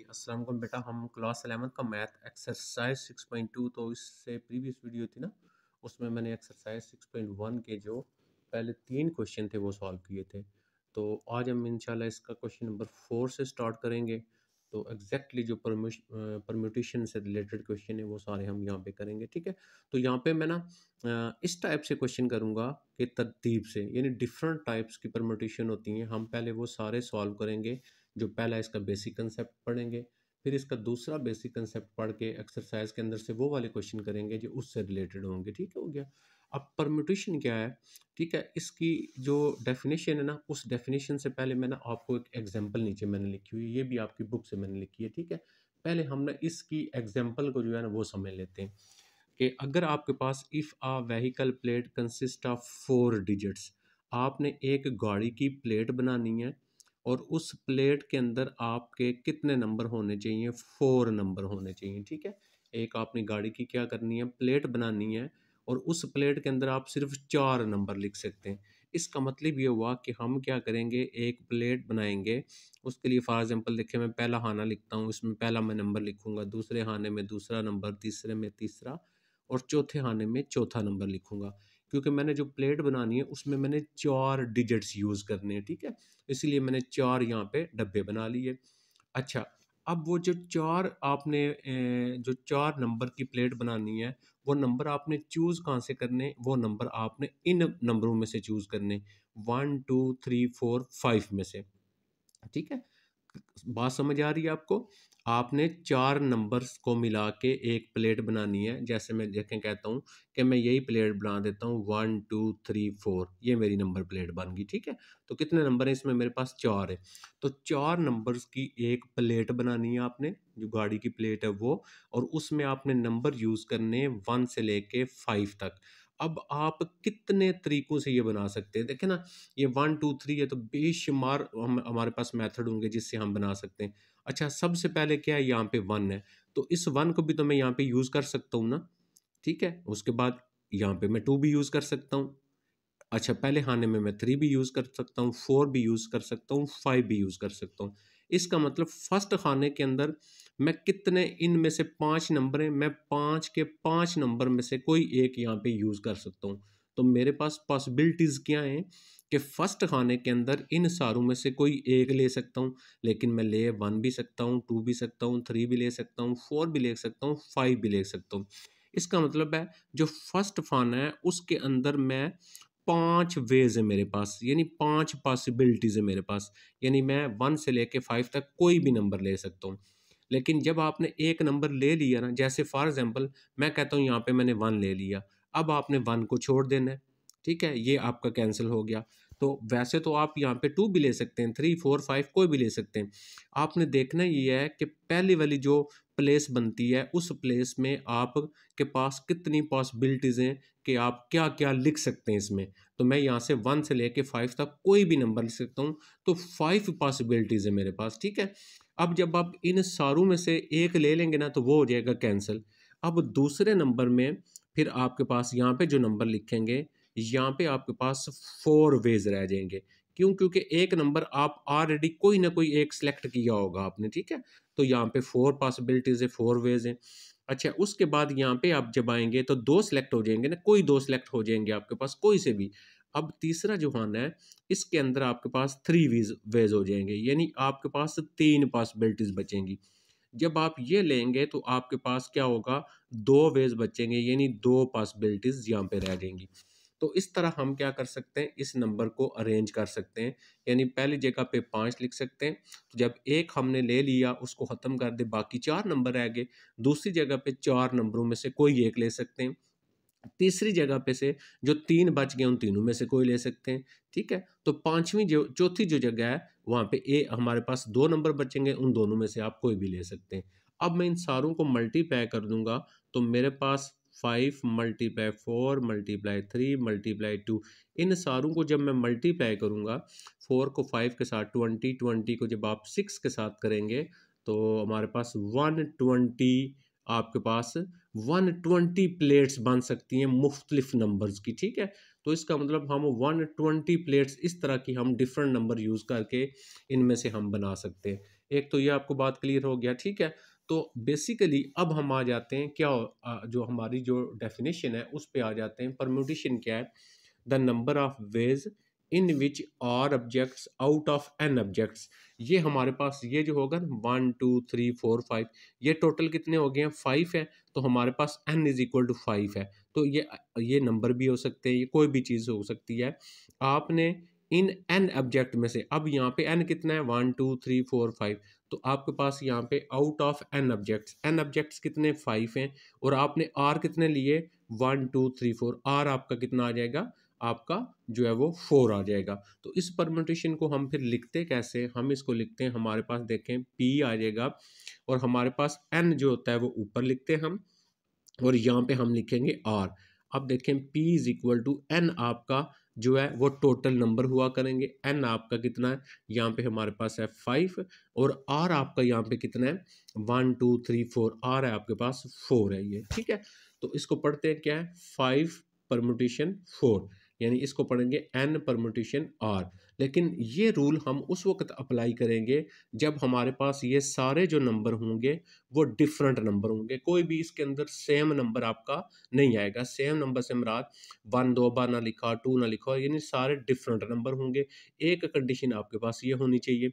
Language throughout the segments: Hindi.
अस्सलाम वालेकुम बेटा। हम क्लास 11 का मैथ एक्सरसाइज 6.2, तो इससे प्रीवियस वीडियो थी ना, उसमें मैंने एक्सरसाइज 6.1 के जो पहले 3 क्वेश्चन थे वो सॉल्व किए थे। तो आज हम इंशाल्लाह इसका क्वेश्चन नंबर 4 से स्टार्ट करेंगे। तो एग्जैक्टली जो परम्यूटेशन से रिलेटेड क्वेश्चन है वो सारे हम यहाँ पे करेंगे, ठीक है। तो यहाँ पे मैं ना इस टाइप से क्वेश्चन करूँगा कि तरतीब से, यानी डिफरेंट टाइप्स की परम्यूटेशन होती हैं, हम पहले वो सारे सॉल्व करेंगे। जो पहला इसका बेसिक कंसेप्ट पढ़ेंगे, फिर इसका दूसरा बेसिक कंसेप्ट पढ़ के एक्सरसाइज के अंदर से वो वाले क्वेश्चन करेंगे जो उससे रिलेटेड होंगे, ठीक है, हो गया। अब परम्यूटेशन क्या है, ठीक है, इसकी जो डेफिनेशन है ना, उस डेफिनेशन से पहले मैं ना आपको एक एग्जांपल नीचे मैंने लिखी हुई है, ये भी आपकी बुक से मैंने लिखी है, ठीक है। पहले हम ना इसकी एग्जांपल को जो है ना वो समझ लेते हैं कि अगर आपके पास if a vehicle plate consist of 4 digits, आपने एक गाड़ी की प्लेट बनानी है और उस प्लेट के अंदर आपके कितने नंबर होने चाहिए, 4 नंबर होने चाहिए, ठीक है। एक आपने गाड़ी की क्या करनी है, प्लेट बनानी है और उस प्लेट के अंदर आप सिर्फ 4 नंबर लिख सकते हैं। इसका मतलब ये हुआ कि हम क्या करेंगे, एक प्लेट बनाएंगे। उसके लिए फॉर एग्जांपल देखिए, मैं पहला खाना लिखता हूँ, इसमें पहला मैं नंबर लिखूंगा, दूसरे खाने में दूसरा नंबर, तीसरे में तीसरा और चौथे खाने में चौथा नंबर लिखूंगा। क्योंकि मैंने जो प्लेट बनानी है उसमें मैंने 4 डिजिट्स यूज़ करने हैं, ठीक है। इसीलिए मैंने 4 यहाँ पे डब्बे बना लिए। अच्छा, अब वो जो 4 आपने जो 4 नंबर की प्लेट बनानी है, वो नंबर आपने चूज़ कहाँ से करने, वो नंबर आपने इन नंबरों में से चूज़ करने, 1 2 3 4 5 में से, ठीक है। बात समझ आ रही है आपको? आपने 4 नंबर्स को मिला के एक प्लेट बनानी है। जैसे मैं देखें कहता हूँ कि मैं यही प्लेट बना देता हूँ 1 2 3 4, ये मेरी नंबर प्लेट बन गई, ठीक है। तो कितने नंबर हैं इसमें, मेरे पास 4 है। तो 4 नंबर्स की एक प्लेट बनानी है आपने, जो गाड़ी की प्लेट है वो, और उसमें आपने नंबर यूज़ करने हैं 1 से लेके 5 तक। अब आप कितने तरीकों से ये बना सकते हैं? देखें ना, ये 1 2 3 है तो बेशुमार हम हमारे पास मेथड होंगे जिससे हम बना सकते हैं। अच्छा, सबसे पहले क्या है, यहाँ पे 1 है, तो इस 1 को भी तो मैं यहाँ पे यूज़ कर सकता हूँ ना, ठीक है। उसके बाद यहाँ पे मैं 2 भी यूज़ कर सकता हूँ। अच्छा, पहले खाने में मैं 3 भी यूज़ कर सकता हूँ, 4 भी यूज़ कर सकता हूँ, 5 भी यूज़ कर सकता हूँ। इसका मतलब फर्स्ट खाने के अंदर मैं कितने, इनमें से 5 नंबर हैं, मैं 5 के 5 नंबर में से कोई एक यहाँ पे यूज़ कर सकता हूँ। तो मेरे पास पॉसिबिलिटीज़ क्या हैं कि फर्स्ट खाने के अंदर इन सारों में से कोई एक ले सकता हूँ, लेकिन मैं ले 1 भी सकता हूँ, 2 भी सकता हूँ, 3 भी ले सकता हूँ, 4 भी ले सकता हूँ, 5 भी ले सकता हूँ। इसका मतलब है जो फर्स्ट खाना है उसके अंदर मैं 5 वेज़ है मेरे पास, यानी 5 पॉसिबिलिटीज़ है मेरे पास, यानी मैं 1 से लेके 5 तक कोई भी नंबर ले सकता हूँ। लेकिन जब आपने एक नंबर ले लिया ना, जैसे फॉर एग्ज़ाम्पल मैं कहता हूँ यहाँ पे मैंने 1 ले लिया, अब आपने 1 को छोड़ देना है, ठीक है? ये आपका कैंसल हो गया। तो वैसे तो आप यहाँ पे 2 भी ले सकते हैं, 3 4 5 कोई भी ले सकते हैं। आपने देखना ये है कि पहली वाली जो प्लेस बनती है, उस प्लेस में आप के पास कितनी पॉसिबिलिटीज़ हैं कि आप क्या-क्या लिख सकते हैं इसमें। तो मैं यहाँ से 1 से लेके 5 तक कोई भी नंबर लिख सकता हूँ, तो 5 पॉसिबिलिटीज़ है मेरे पास, ठीक है। अब जब आप इन सारों में से एक ले लेंगे ना, तो वो हो जाएगा कैंसल। अब दूसरे नंबर में फिर आपके पास यहाँ पे जो नंबर लिखेंगे, यहाँ पे आपके पास 4 वेज़ रह जाएँगे। क्यों? क्योंकि एक नंबर आप ऑलरेडी कोई ना कोई एक सेलेक्ट किया होगा आपने, ठीक है। तो यहाँ पे 4 पॉसिबिलिटीज़ है, 4 वेज़ हैं। अच्छा, उसके बाद यहाँ पे आप जब आएँगे तो 2 सेलेक्ट हो जाएँगे ना, कोई 2 सेलेक्ट हो जाएँगे आपके पास, कोई से भी। अब तीसरा जो खाना है, इसके अंदर आपके पास 3 वेज़ वेज़ हो जाएँगे, यानी आपके पास 3 पॉसिबिलिटीज़ बचेंगी। जब आप ये लेंगे तो आपके पास क्या होगा, 2 वेज़ बचेंगे, यानी 2 पॉसिबिलिटीज़ यहाँ पे रह जाएँगी। तो इस तरह हम क्या कर सकते हैं, इस नंबर को अरेंज कर सकते हैं, यानी पहली जगह पे 5 लिख सकते हैं। तो जब एक हमने ले लिया, उसको ख़त्म कर दे, बाकी 4 नंबर रह गए। दूसरी जगह पे 4 नंबरों में से कोई एक ले सकते हैं। तीसरी जगह पे से जो 3 बच गए, उन तीनों में से कोई ले सकते हैं, ठीक है। तो पांचवी जो चौथी जो जगह है, वहाँ पे हमारे पास 2 नंबर बचेंगे, उन दोनों में से आप कोई भी ले सकते हैं। अब मैं इन सारों को मल्टीप्लाई कर दूंगा, तो मेरे पास 5 मल्टीप्लाई 4 मल्टीप्लाई 3 मल्टीप्लाई 2, इन सारों को जब मैं मल्टीप्लाई करूंगा, 4 को 5 के साथ 20, 20 को जब आप 6 के साथ करेंगे, तो हमारे पास 120, आपके पास 120 प्लेट्स बन सकती हैं मुख्तलिफ नंबर्स की, ठीक है। तो इसका मतलब हम 120 प्लेट्स इस तरह की हम डिफरेंट नंबर यूज़ करके इनमें से हम बना सकते हैं। एक तो ये आपको बात क्लियर हो गया, ठीक है। तो बेसिकली अब हम आ जाते हैं क्या, जो हमारी जो डेफिनेशन है उस पे आ जाते हैं। परम्यूटेशन क्या है? The number of ways in which are objects out of n objects. ये हमारे पास ये जो होगा ना 1 2 3 4 5, ये टोटल कितने हो गए हैं? 5 है। तो हमारे पास n इज इक्वल टू 5 है। तो ये नंबर भी हो सकते हैं, ये कोई भी चीज़ हो सकती है। आपने इन n ऑब्जेक्ट में से, अब यहाँ पे n कितना है? 1 2 3 4 5। तो आपके पास यहाँ पे आउट ऑफ n ऑब्जेक्ट्स कितने? 5 हैं। और आपने r कितने लिए? 1 2 3 4। r आपका कितना आ जाएगा? आपका जो है वो 4 आ जाएगा। तो इस परम्यूटेशन को हम फिर लिखते कैसे? हम इसको लिखते हैं, हमारे पास देखें p आ जाएगा और हमारे पास n जो होता है वो ऊपर लिखते हैं हम, और यहाँ पे हम लिखेंगे r। अब देखें p is equal to n, आपका जो है वो टोटल नंबर हुआ करेंगे। n आपका कितना है? यहाँ पे हमारे पास है 5, और r आपका यहाँ पे कितना है? 1 2 3 4। r है आपके पास 4 है ये, ठीक है। तो इसको पढ़ते हैं क्या है? 5 परम्यूटेशन 4, यानी इसको पढ़ेंगे n परम्यूटेशन r। लेकिन ये रूल हम उस वक्त अप्लाई करेंगे जब हमारे पास ये सारे जो नंबर होंगे वो डिफरेंट नंबर होंगे। कोई भी इसके अंदर सेम नंबर आपका नहीं आएगा। सेम नंबर से मुराद 1 2 बार ना लिखा, 2 ना लिखा, यानी सारे डिफरेंट नंबर होंगे। एक कंडीशन आपके पास ये होनी चाहिए।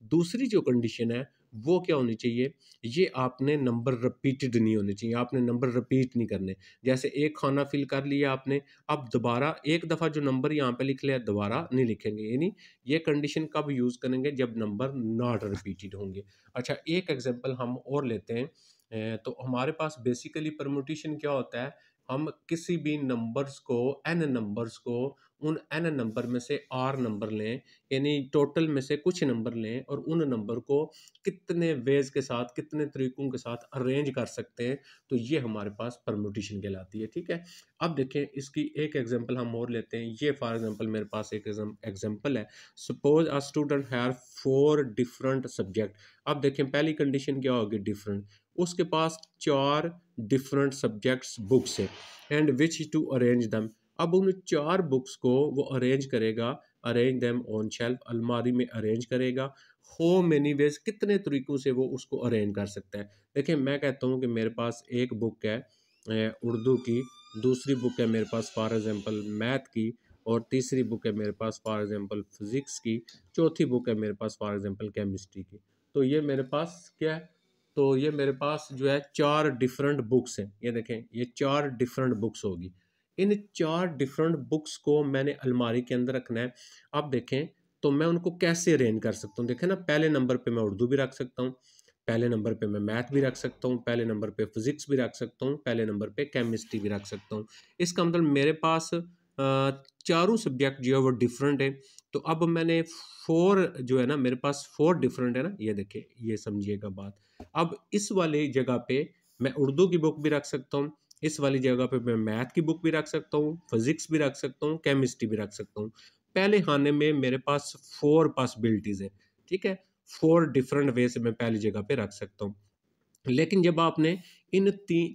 दूसरी जो कंडीशन है वो क्या होनी चाहिए? ये आपने नंबर रिपीटेड नहीं होने चाहिए, आपने नंबर रिपीट नहीं करने। जैसे एक खाना फिल कर लिया आपने, अब दोबारा एक दफ़ा जो नंबर यहाँ पे लिख लिया दोबारा नहीं लिखेंगे। यानी ये कंडीशन कब यूज़ करेंगे? जब नंबर नॉट रिपीटेड होंगे। अच्छा, एक एग्जांपल हम और लेते हैं। तो हमारे पास बेसिकली परम्यूटेशन क्या होता है? हम किसी भी नंबर्स को, एन नंबर्स को, उन एन नंबर में से आर नंबर लें, यानी टोटल में से कुछ नंबर लें, और उन नंबर को कितने वेज के साथ, कितने तरीकों के साथ अरेंज कर सकते हैं। तो ये हमारे पास परम्यूटेशन कहलाती है, ठीक है। अब देखें इसकी एक एग्जांपल हम और लेते हैं। ये फॉर एग्जांपल मेरे पास एक एग्जांपल है। Suppose a student have 4 different subject. अब देखें पहली कंडीशन क्या होगी? डिफरेंट। उसके पास 4 डिफरेंट सब्जेक्ट्स बुक्स है, एंड विच टू अरेंज दम। अब उन 4 बुक्स को वो अरेंज करेगा, अरेंज देम ऑन शेल्फ, अलमारी में अरेंज करेगा। हो मेनी वेज, कितने तरीकों से वो उसको अरेंज कर सकता है। देखिए मैं कहता हूँ कि मेरे पास एक बुक है उर्दू की, दूसरी बुक है मेरे पास फॉर एग्जांपल मैथ की, और तीसरी बुक है मेरे पास फॉर एग्जांपल फिजिक्स की, चौथी बुक है मेरे पास फॉर एग्जांपल केमिस्ट्री की। तो ये मेरे पास क्या है? तो ये मेरे पास जो है 4 डिफरेंट बुक्स हैं। ये देखें, ये 4 डिफरेंट बुक्स होगी। इन 4 डिफरेंट बुक्स को मैंने अलमारी के अंदर रखना है। अब देखें तो मैं उनको कैसे अरेंज कर सकता हूँ? देखें ना, पहले नंबर पे मैं उर्दू भी रख सकता हूँ, पहले नंबर पे मैं मैथ भी रख सकता हूँ, पहले नंबर पे फिजिक्स भी रख सकता हूँ, पहले नंबर पे केमिस्ट्री भी रख सकता हूँ। इसका मतलब मेरे पास चारों सब्जेक्ट जो है वो डिफरेंट है। तो अब मैंने 4 जो है ना, मेरे पास 4 डिफरेंट है ना, ये देखिए, ये समझिएगा बात। अब इस वाली जगह पे मैं उर्दू की बुक भी रख सकता हूँ, इस वाली जगह पे मैं मैथ की बुक भी रख सकता हूँ, फिजिक्स भी रख सकता हूँ, केमिस्ट्री भी रख सकता हूँ। पहले खाने में मेरे पास 4 पॉसिबिलिटीज है, ठीक है। 4 डिफरेंट वे से मैं पहली जगह पे रख सकता हूँ। लेकिन जब आपने इन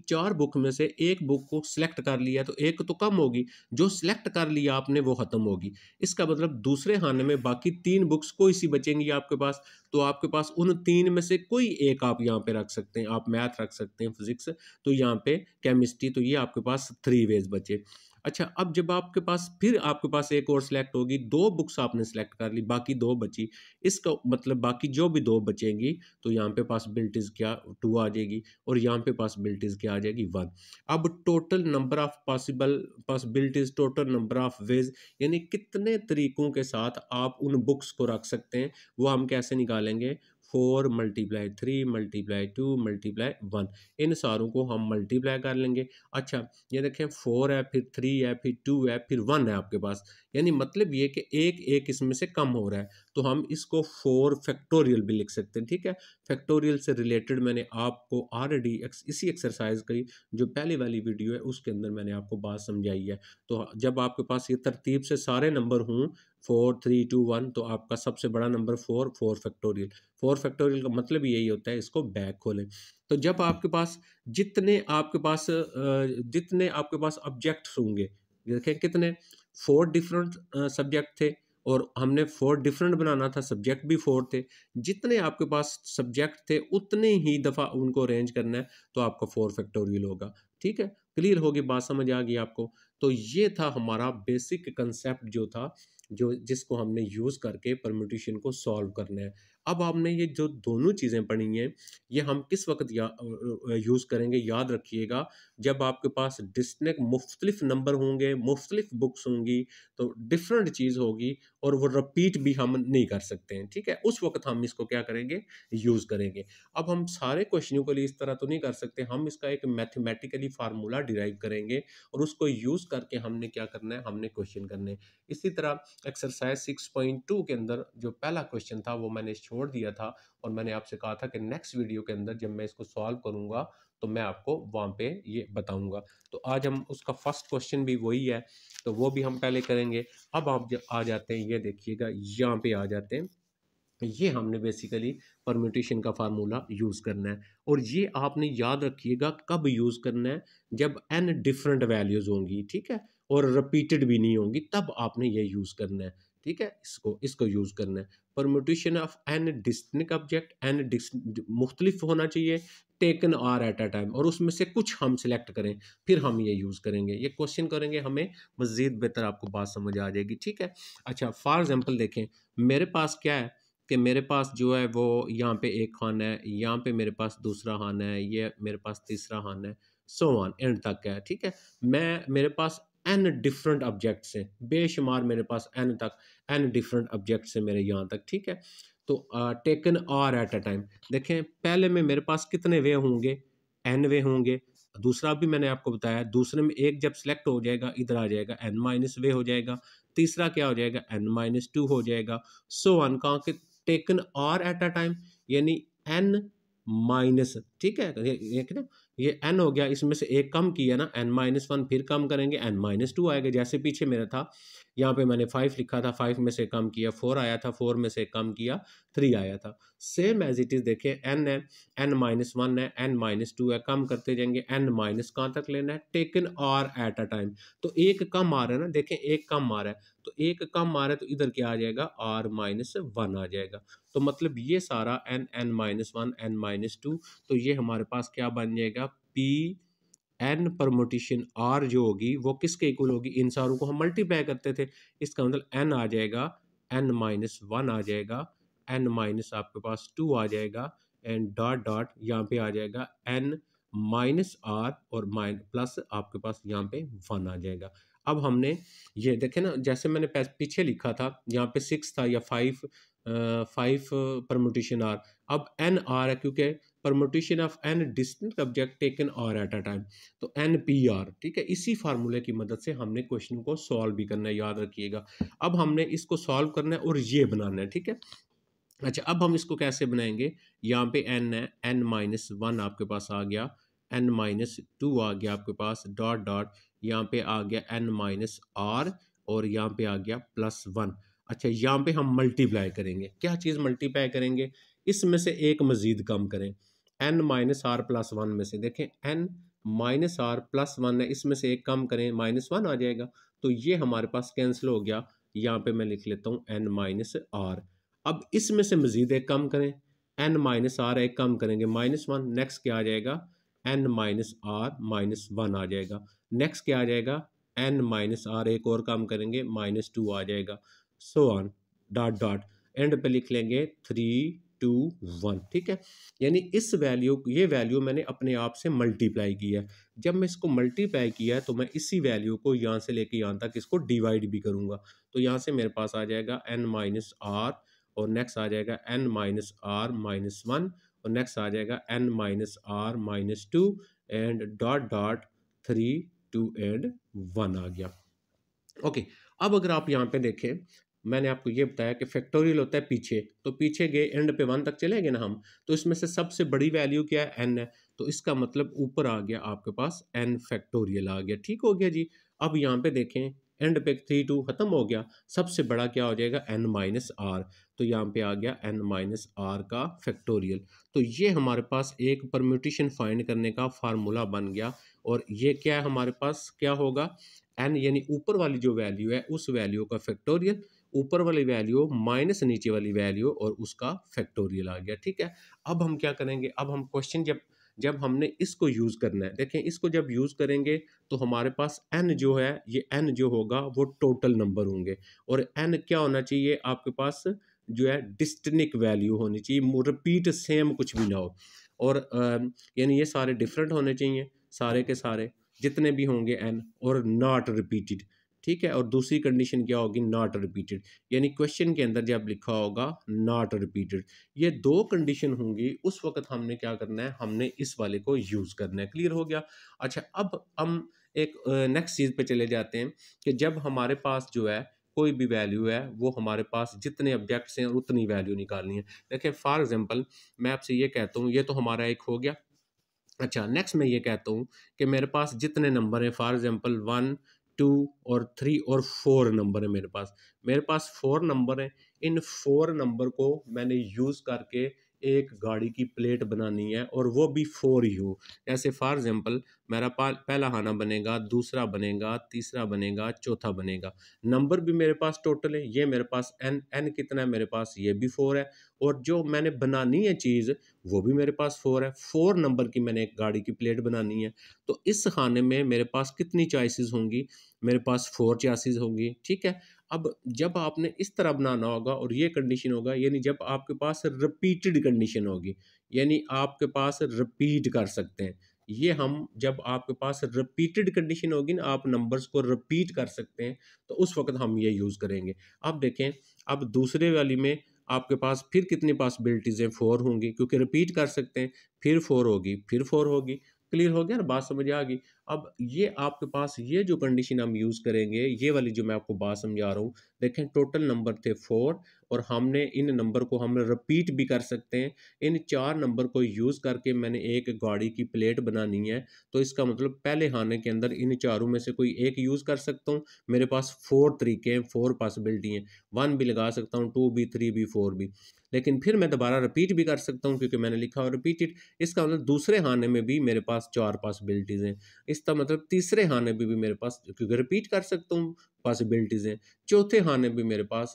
4 बुक में से एक बुक को सिलेक्ट कर लिया तो एक तो कम होगी, जो सिलेक्ट कर लिया आपने वो ख़त्म होगी। इसका मतलब दूसरे खाने में बाकी 3 बुक्स कोई सी बचेंगी आपके पास, तो आपके पास उन 3 में से कोई एक आप यहाँ पे रख सकते हैं। आप मैथ रख सकते हैं, फिजिक्स, तो यहाँ पे केमिस्ट्री, तो ये आपके पास 3 वेज बचे। अच्छा, अब जब आपके पास फिर आपके पास एक और सिलेक्ट होगी, 2 बुक्स आपने सिलेक्ट कर ली, बाकी 2 बची। इसका मतलब बाकी जो भी 2 बचेंगी, तो यहाँ पे पॉसिबिलिटीज़ क्या 2 आ जाएगी, और यहाँ पे पॉसिबिलिटीज़ क्या आ जाएगी 1। अब total number of possibilities, total number of veg, यानी कितने तरीकों के साथ आप उन बुक्स को रख सकते हैं, वो हम कैसे निकालेंगे? 4 मल्टीप्लाई 3 मल्टीप्लाई 2 मल्टीप्लाई 1, इन सारों को हम मल्टीप्लाई कर लेंगे। अच्छा, ये देखें 4 है, फिर 3 है, फिर 2 है, फिर 1 है आपके पास, यानी मतलब ये कि एक एक इसमें से कम हो रहा है, तो हम इसको 4 फैक्टोरियल भी लिख सकते हैं, ठीक है। फैक्टोरियल से रिलेटेड मैंने आपको ऑलरेडी इसी एक्सरसाइज की जो पहली वाली वीडियो है उसके अंदर मैंने आपको बात समझाई है। तो जब आपके पास ये तरतीब से सारे नंबर हों 4 3 2 1, तो आपका सबसे बड़ा नंबर 4 फैक्टोरियल। 4 फैक्टोरियल का मतलब यही होता है, इसको बैक खोलें। तो जब आपके पास जितने आपके पास ऑब्जेक्ट्स होंगे, देखें कितने 4 डिफरेंट सब्जेक्ट थे, और हमने 4 डिफरेंट बनाना था, सब्जेक्ट भी 4 थे। जितने आपके पास सब्जेक्ट थे उतने ही दफ़ा उनको अरेंज करना है, तो आपका 4 फैक्टोरियल होगा। ठीक है? क्लियर होगी बात, समझ आ गई आपको? तो ये था हमारा बेसिक कांसेप्ट जो था, जो जिसको हमने यूज़ करके परम्यूटेशन को सॉल्व करना है। अब आपने ये जो दोनों चीज़ें पढ़ी हैं, ये हम किस वक़्त यूज़ करेंगे, याद रखिएगा, जब आपके पास डिस्टिंक्ट मुख्तलिफ नंबर होंगे, मुख्तलिफ बुक्स होंगी, तो डिफरेंट चीज़ होगी और वो रिपीट भी हम नहीं कर सकते हैं, ठीक है? उस वक़्त हम इसको क्या करेंगे, यूज़ करेंगे। अब हम सारे क्वेश्चनों के लिए इस तरह तो नहीं कर सकते, हम इसका एक मैथमेटिकली फ़ॉर्मूला डिराइव करेंगे और उसको यूज़ करके हमने क्या करना है, हमने क्वेश्चन करने हैं। इसी तरह एक्सरसाइज़ 6.2 के अंदर जो पहला क्वेश्चन था वो मैंने छोड़ दिया था और मैंने आपसे कहा था कि नेक्स्ट वीडियो के अंदर जब मैं इसको सॉल्व करूँगा तो मैं आपको वहाँ पे ये बताऊँगा। तो आज हम उसका फर्स्ट क्वेश्चन भी वही है, तो वो भी हम पहले करेंगे। अब आप आ जाते हैं, ये देखिएगा, यहाँ पे आ जाते हैं। ये हमने बेसिकली परम्यूटेशन का फार्मूला यूज़ करना है और ये आपने याद रखिएगा कब यूज़ करना है, जब n डिफरेंट वैल्यूज़ होंगी, ठीक है, और रिपीटेड भी नहीं होंगी, तब आपने ये यूज़ करना है, ठीक है, इसको इसको यूज़ करना है। Permutation of n distinct object, n मुख्तलिफ होना चाहिए, taken r at a time, और उसमें से कुछ हम सिलेक्ट करें, फिर हम ये यूज़ करेंगे, ये क्वेश्चन करेंगे, हमें मज़ीद बेहतर आपको बात समझ आ जाएगी, ठीक है। अच्छा, फॉर एग्जाम्पल देखें, मेरे पास क्या है कि मेरे पास जो है वो यहाँ पे एक खाना है, यहाँ पे मेरे पास दूसरा खाना है, ये मेरे पास तीसरा खाना है, सो ऑन एंड तक है, ठीक है। मेरे पास n डिफरेंट ऑब्जेक्ट्स हैं, बेशुमार मेरे पास n तक n डिफरेंट ऑब्जेक्ट्स हैं मेरे यहाँ तक, ठीक है। तो taken r at a time, देखें पहले में मेरे पास कितने वे होंगे, n वे होंगे। दूसरा भी मैंने आपको बताया, दूसरे में एक जब सेलेक्ट हो जाएगा इधर आ जाएगा n माइनस वे हो जाएगा, तीसरा क्या हो जाएगा, n माइनस 2 हो जाएगा, सो ऑन। कहाँ के taken r at a time, यानी n माइनस, ठीक है, ये ना, ये n हो गया, इसमें से एक कम किया ना, n माइनस 1, फिर कम करेंगे n माइनस 2 आएगा, जैसे पीछे मेरा था, यहाँ पे मैंने 5 लिखा था, 5 में से कम किया 4 आया था, 4 में से कम किया 3 आया था। सेम एज इट इज़ देखें, n है, n माइनस 1 है, n माइनस 2 है, कम करते जाएंगे, n माइनस कहाँ तक लेना है, taken r at a time. तो एक कम आ रहा है ना, देखें एक कम आ रहा है, तो एक कम आ रहा है, तो इधर क्या आ जाएगा, r माइनस 1 आ जाएगा। तो मतलब ये सारा n माइनस 1, n माइनस 2, तो ये हमारे पास क्या बन जाएगा, p n परमुटेशन r जो होगी वो किसके इक्वल होगी, इन सारों को हम मल्टीप्लाई करते थे, इसका मतलब n आ जाएगा, n माइनस 1 आ जाएगा, n माइनस आपके पास 2 आ जाएगा, एंड डॉट डॉट यहाँ पे आ जाएगा n माइनस r और प्लस आपके पास यहाँ पे 1 आ जाएगा। अब हमने ये देखे ना, जैसे मैंने पीछे लिखा था, यहाँ पे 6 था या 5 परमुटेशन r, अब n r है, क्योंकि permutation of n distinct object taken r eight a time, तो n p r, ठीक है। इसी फार्मूले की मदद से हमने क्वेश्चन को सॉल्व भी करना है, याद रखिएगा। अब हमने इसको सॉल्व करना है और ये बनाना है, ठीक है। अच्छा, अब हम इसको कैसे बनाएंगे, यहाँ पे n है, n माइनस 1 आपके पास आ गया, n माइनस 2 आ गया आपके पास, डॉट डॉट यहाँ पे आ गया n माइनस r और यहाँ पे आ गया प्लस 1। अच्छा, यहाँ पे हम मल्टीप्लाई करेंगे, क्या चीज़ मल्टीप्लाई करेंगे, इसमें से एक मजीद कम करें, n माइनस आर प्लस 1 में से, देखें n माइनस आर प्लस 1 है, इसमें से एक कम करें, माइनस 1 आ जाएगा, तो ये हमारे पास कैंसिल हो गया। यहाँ पे मैं लिख लेता हूँ n माइनस आर। अब इसमें से मजीद एक कम करें, n माइनस आर एक कम करेंगे, माइनस 1, नेक्स्ट क्या आ जाएगा, n माइनस आर माइनस 1 आ जाएगा, नेक्स्ट क्या आ जाएगा, n माइनस आर एक और कम करेंगे, माइनस 2 आ जाएगा, so on, dot dot, and पे लिख लेंगे 3 2 1, ठीक है। यानी इस वैल्यू, ये वैल्यू मैंने अपने आप से मल्टीप्लाई किया है, जब मैं इसको मल्टीप्लाई किया है तो मैं इसी वैल्यू को यहाँ से लेके यहाँ तक इसको डिवाइड भी करूँगा, तो यहाँ से मेरे पास आ जाएगा n माइनस आर और नेक्स्ट आ जाएगा n माइनस आर माइनस 1 और नेक्स्ट आ जाएगा n minus r minus 2 and dot dot 3 2 and 1 आ गया। ओके, अब अगर आप यहाँ पे देखें, मैंने आपको ये बताया कि फैक्टोरियल होता है पीछे, तो पीछे गए एंड पे 1 तक चले गए ना हम, तो इसमें से सबसे बड़ी वैल्यू क्या है, n है, तो इसका मतलब ऊपर आ गया आपके पास n फैक्टोरियल आ गया, ठीक हो गया जी। अब यहाँ पे देखें, एंड पे 3 2 खत्म हो गया, सबसे बड़ा क्या हो जाएगा, n माइनस आर, तो यहाँ पे आ गया n माइनस आर का फैक्टोरियल। तो ये हमारे पास एक परम्यूटेशन फाइंड करने का फार्मूला बन गया, और ये क्या है हमारे पास, क्या होगा, n यानी ऊपर वाली जो वैल्यू है उस वैल्यू का फैक्टोरियल, ऊपर वाली वैल्यू माइनस नीचे वाली वैल्यू और उसका फैक्टोरियल आ गया, ठीक है। अब हम क्या करेंगे, अब हम क्वेश्चन जब जब हमने इसको यूज़ करना है, देखें इसको जब यूज़ करेंगे तो हमारे पास n जो है, ये n जो होगा वो टोटल नंबर होंगे, और n क्या होना चाहिए आपके पास, जो है डिस्टिंक्ट वैल्यू होनी चाहिए, रिपीट सेम कुछ भी ना हो, और यानी ये सारे डिफरेंट होने चाहिए, सारे के सारे जितने भी होंगे n, और नॉट रिपीटेड, ठीक है। और दूसरी कंडीशन क्या होगी, नॉट रिपीटेड, यानी क्वेश्चन के अंदर जब लिखा होगा नॉट रिपीटेड, ये दो कंडीशन होंगी, उस वक्त हमने क्या करना है, हमने इस वाले को यूज़ करना है। क्लियर हो गया। अच्छा, अब हम एक नेक्स्ट चीज़ पे चले जाते हैं कि जब हमारे पास जो है कोई भी वैल्यू है, वो हमारे पास जितने ऑब्जेक्ट्स हैं उतनी वैल्यू निकालनी है। देखिए फॉर एग्जांपल मैं आपसे ये कहता हूँ, ये तो हमारा एक हो गया। अच्छा, नेक्स्ट मैं ये कहता हूँ कि मेरे पास जितने नंबर हैं, फॉर एग्जांपल 1 2 और 3 और 4 नंबर है मेरे पास 4 नंबर हैं। इन 4 नंबर को मैंने यूज़ करके एक गाड़ी की प्लेट बनानी है, और वो भी 4 यू। जैसे फॉर एग्जांपल मेरा पहला खाना बनेगा, दूसरा बनेगा, तीसरा बनेगा, चौथा बनेगा। नंबर भी मेरे पास टोटल है, ये मेरे पास n कितना है मेरे पास, ये भी 4 है, और जो मैंने बनानी है चीज़ वो भी मेरे पास 4 है। 4 नंबर की मैंने एक गाड़ी की प्लेट बनानी है। तो इस खाने में मेरे पास कितनी चॉइसेस होंगी, मेरे पास 4 चॉइसेस होंगी, ठीक है। अब जब आपने इस तरह बनाना होगा और ये कंडीशन होगा, यानी जब आपके पास रिपीटेड कंडीशन होगी, यानी आपके पास रिपीट कर सकते हैं। ये हम जब आपके पास रिपीटेड कंडीशन होगी ना, आप नंबर्स को रिपीट कर सकते हैं, तो उस वक़्त हम ये यूज़ करेंगे। अब देखें, अब दूसरे वाली में आपके पास फिर कितनी पॉसिबिलिटीज़ हैं, 4 होंगी, क्योंकि रिपीट कर सकते हैं, फिर 4 होगी, फिर 4 होगी। क्लियर हो गया ना, बात समझ आ गई। अब ये आपके पास ये जो कंडीशन हम यूज़ करेंगे, ये वाली जो मैं आपको बात समझा रहा हूँ, देखें टोटल नंबर थे 4, और हमने इन नंबर को हम रिपीट भी कर सकते हैं। इन 4 नंबर को यूज़ करके मैंने एक गाड़ी की प्लेट बनानी है, तो इसका मतलब पहले खाने के अंदर इन चारों में से कोई एक यूज़ कर सकता हूँ। मेरे पास 4 तरीके हैं, 4 पॉसिबिलिटी हैं, 1 भी लगा सकता हूँ, 2 भी, 3 भी, 4 भी। लेकिन फिर मैं दोबारा रिपीट भी कर सकता हूँ, क्योंकि मैंने लिखा हुआ रिपीटेड। इसका मतलब दूसरे खाने में भी मेरे पास 4 पॉसिबिलिटीज़ हैं। इसका मतलब तीसरे खाने में भी मेरे पास, क्योंकि रिपीट कर सकता हूँ, पॉसिबिलिटीज़ हैं। चौथे खाने में भी मेरे पास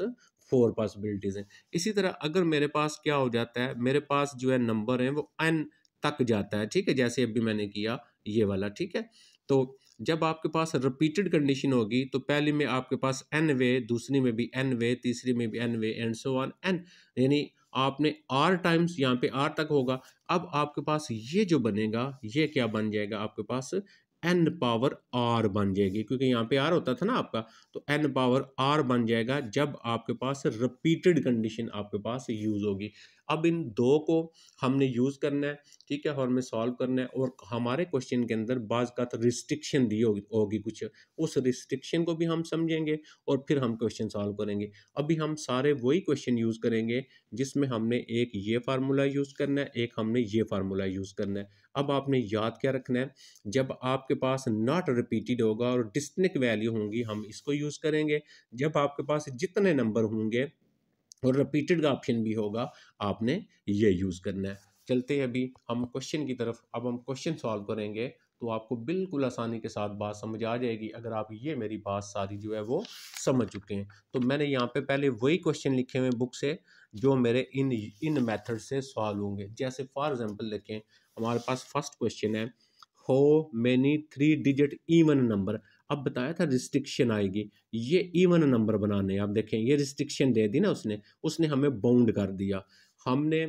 4 पॉसिबिलिटीज़ हैं। इसी तरह अगर मेरे पास क्या हो जाता है, मेरे पास जो है नंबर है वो n तक जाता है, ठीक है, जैसे अभी मैंने किया ये वाला, ठीक है। तो जब आपके पास रिपीटेड कंडीशन होगी, तो पहली में आपके पास n वे, दूसरी में भी n वे, तीसरी में भी n way, and so on n, यानी आपने r टाइम्स यहाँ पे r तक होगा। अब आपके पास ये जो बनेगा, ये क्या बन जाएगा, आपके पास n पावर r बन जाएगी, क्योंकि यहाँ पे r होता था ना आपका, तो n पावर r बन जाएगा जब आपके पास रिपीटेड कंडीशन आपके पास यूज़ होगी। अब इन दो को हमने यूज़ करना है, ठीक है, और हमें सॉल्व करना है, और हमारे क्वेश्चन के अंदर बाज़ का रिस्ट्रिक्शन दी होगी कुछ, उस रिस्ट्रिक्शन को भी हम समझेंगे और फिर हम क्वेश्चन सॉल्व करेंगे। अभी हम सारे वही क्वेश्चन यूज़ करेंगे जिसमें हमने एक ये फार्मूला यूज़ करना है, एक हमने ये फार्मूला यूज़ करना है। अब आपने याद क्या रखना है, जब आपके पास नॉट रिपीटेड होगा और डिस्टिंक्ट वैल्यू होंगी, हम इसको यूज़ करेंगे। जब आपके पास जितने नंबर होंगे और रिपीटेड का ऑप्शन भी होगा, आपने ये यूज़ करना है। चलते हैं अभी हम क्वेश्चन की तरफ। अब हम क्वेश्चन सॉल्व करेंगे, तो आपको बिल्कुल आसानी के साथ बात समझ आ जाएगी, अगर आप ये मेरी बात सारी जो है वो समझ चुके हैं। तो मैंने यहाँ पे पहले वही क्वेश्चन लिखे हुए हैं बुक से, जो मेरे इन इन मेथड से सॉल्व होंगे। जैसे फॉर एग्जांपल देखें, हमारे पास फर्स्ट क्वेश्चन है, how many 3 digit even number. अब बताया था रिस्ट्रिक्शन आएगी, ये इवन नंबर बनाने हैं। आप देखें ये रिस्ट्रिक्शन दे दी ना उसने, उसने हमें बाउंड कर दिया। हमने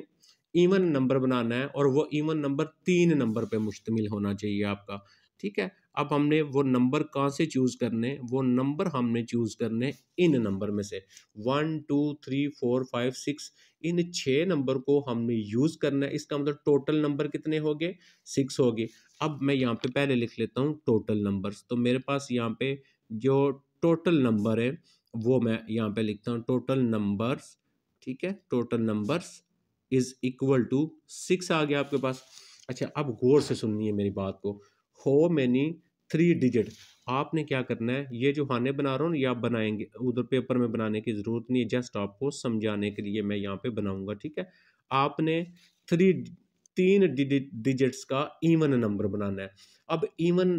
इवन नंबर बनाना है, और वो इवन नंबर 3 नंबर पे मुश्तमिल होना चाहिए आपका, ठीक है। अब हमने वो नंबर कहाँ से चूज़ करने, वो नंबर हमने चूज़ करने इन नंबर में से 1 2 3 4 5 6, इन 6 नंबर को हमने यूज़ करना है। इसका मतलब टोटल नंबर कितने हो गए, 6 हो गए। अब मैं यहाँ पे पहले लिख लेता हूँ टोटल नंबर्स, तो मेरे पास यहाँ पे जो टोटल नंबर है वो मैं यहाँ पे लिखता हूँ टोटल नंबर्स, ठीक है, total numbers is equal to 6 आ गया आपके पास। अच्छा, अब गौर से सुननी है मेरी बात को, हो मैनी 3 डिजिट, आपने क्या करना है, ये जो खाने बना रहा हूँ ये आप बनाएंगे, उधर पेपर में बनाने की ज़रूरत नहीं है, जस्ट आपको समझाने के लिए मैं यहाँ पे बनाऊंगा, ठीक है। आपने 3 डिजिट्स का इवन नंबर बनाना है। अब इवन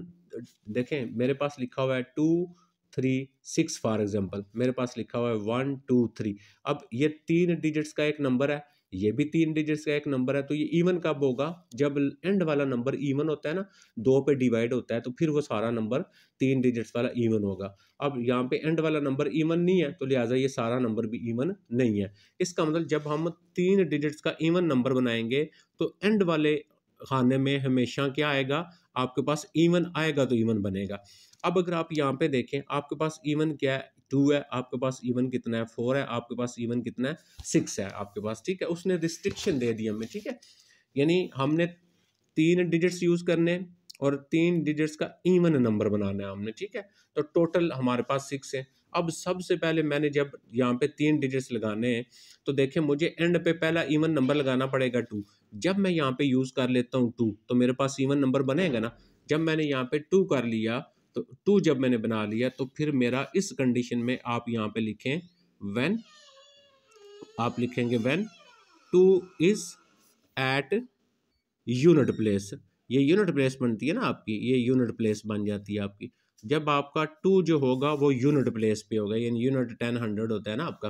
देखें, मेरे पास लिखा हुआ है 2 3 6 फॉर एग्जांपल मेरे पास लिखा हुआ है 1 2 3। अब ये 3 डिजिट्स का एक नंबर है, ये भी 3 डिजिट्स का एक नंबर है, तो ये इवन कब होगा? जब एंड वाला नंबर इवन होता है ना, 2 पे डिवाइड होता है, तो फिर वो सारा नंबर 3 डिजिट्स वाला इवन होगा। अब यहाँ पे एंड वाला नंबर इवन नहीं है, तो लिहाजा ये सारा नंबर भी इवन नहीं है। इसका मतलब जब हम 3 डिजिट्स का इवन नंबर बनाएंगे तो एंड वाले खाने में हमेशा क्या आएगा? आपके पास इवन आएगा तो इवन बनेगा। अब अगर आप यहाँ पे देखें, आपके पास इवन क्या है? 2 है, आपके पास इवन कितना है? 4 है, आपके पास इवन कितना है? 6 है आपके पास, ठीक है। उसने रिस्ट्रिक्शन दे दी हमें, ठीक है। यानी हमने 3 डिजिट्स यूज करने और 3 डिजिट्स का इवन नंबर बनाना है हमने, ठीक है। तो टोटल हमारे पास 6 है। अब सबसे पहले मैंने जब यहाँ पे 3 डिजिट्स लगाने हैं, तो देखें मुझे एंड पे पहला इवन नंबर लगाना पड़ेगा 2। जब मैं यहाँ पे यूज कर लेता हूँ 2, तो मेरे पास इवन नंबर बनेगा ना। जब मैंने यहाँ पे 2 कर लिया, तो 2 जब मैंने बना लिया, तो फिर मेरा इस कंडीशन में आप यहाँ पे लिखें व्हेन, आप लिखेंगे when 2 is at unit place. ये यूनिट प्लेस बनती है ना आपकी, ये यूनिट प्लेस बन जाती है आपकी। जब आपका 2 जो होगा वो यूनिट प्लेस पे होगा, यानी यूनिट 10 100 होता है ना आपका,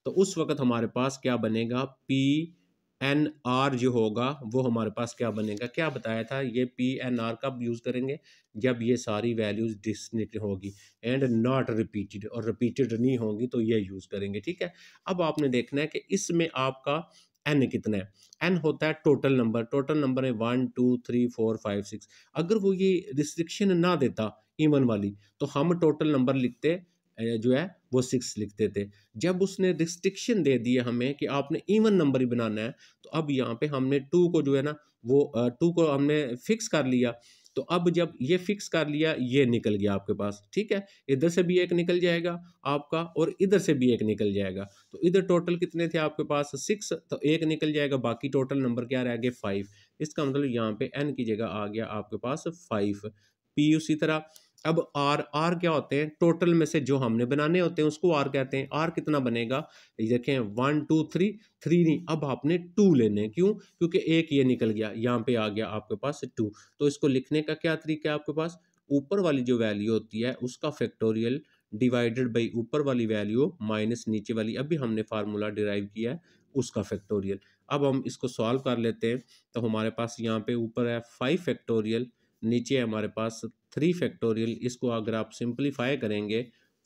तो उस वक्त हमारे पास क्या बनेगा? पी एन आर जो होगा वो हमारे पास क्या बनेगा? क्या बताया था? ये पी एन आर कब यूज़ करेंगे? जब ये सारी वैल्यूज डिस्टिंक्ट होगी एंड नॉट रिपीटेड, और रिपीटेड नहीं होंगी तो ये यूज़ करेंगे, ठीक है। अब आपने देखना है कि इसमें आपका एन कितना है। एन होता है टोटल नंबर, टोटल नंबर है 1 2 3 4 5 6। अगर वो ये रिस्ट्रिक्शन ना देता इवन वाली, तो हम टोटल नंबर लिखते जो है वो 6 लिखते थे। जब उसने रिस्ट्रिक्शन दे दिया हमें कि आपने इवन नंबर ही बनाना है, तो अब यहाँ पे हमने 2 को जो है ना वो 2 को हमने फिक्स कर लिया। तो अब जब ये फिक्स कर लिया, ये निकल गया आपके पास, ठीक है। इधर से भी एक निकल जाएगा आपका और इधर से भी एक निकल जाएगा। तो इधर टोटल कितने थे आपके पास? 6, तो एक निकल जाएगा, बाकी टोटल नंबर क्या रह गए? 5। इसका मतलब यहाँ पे एन की जगह आ गया आपके पास 5। पी उसी तरह। अब आर, आर क्या होते हैं? टोटल में से जो हमने बनाने होते हैं उसको आर कहते हैं। आर कितना बनेगा? ये देखें 1 2 3, 3 नहीं, अब आपने 2 लेने। क्यों? क्योंकि एक ये निकल गया, यहाँ पे आ गया आपके पास 2। तो इसको लिखने का क्या तरीका है आपके पास? ऊपर वाली जो वैल्यू होती है उसका फैक्टोरियल डिवाइडेड बाई ऊपर वाली वैल्यू माइनस नीचे वाली, अभी हमने फार्मूला डिराइव किया है, उसका फैक्टोरियल। अब हम इसको सॉल्व कर लेते हैं। तो हमारे पास यहाँ पे ऊपर है 5 फैक्टोरियल, नीचे है हमारे पास 3 फैक्टोरियल। इसको अगर आप सिंपलीफाई करेंगे,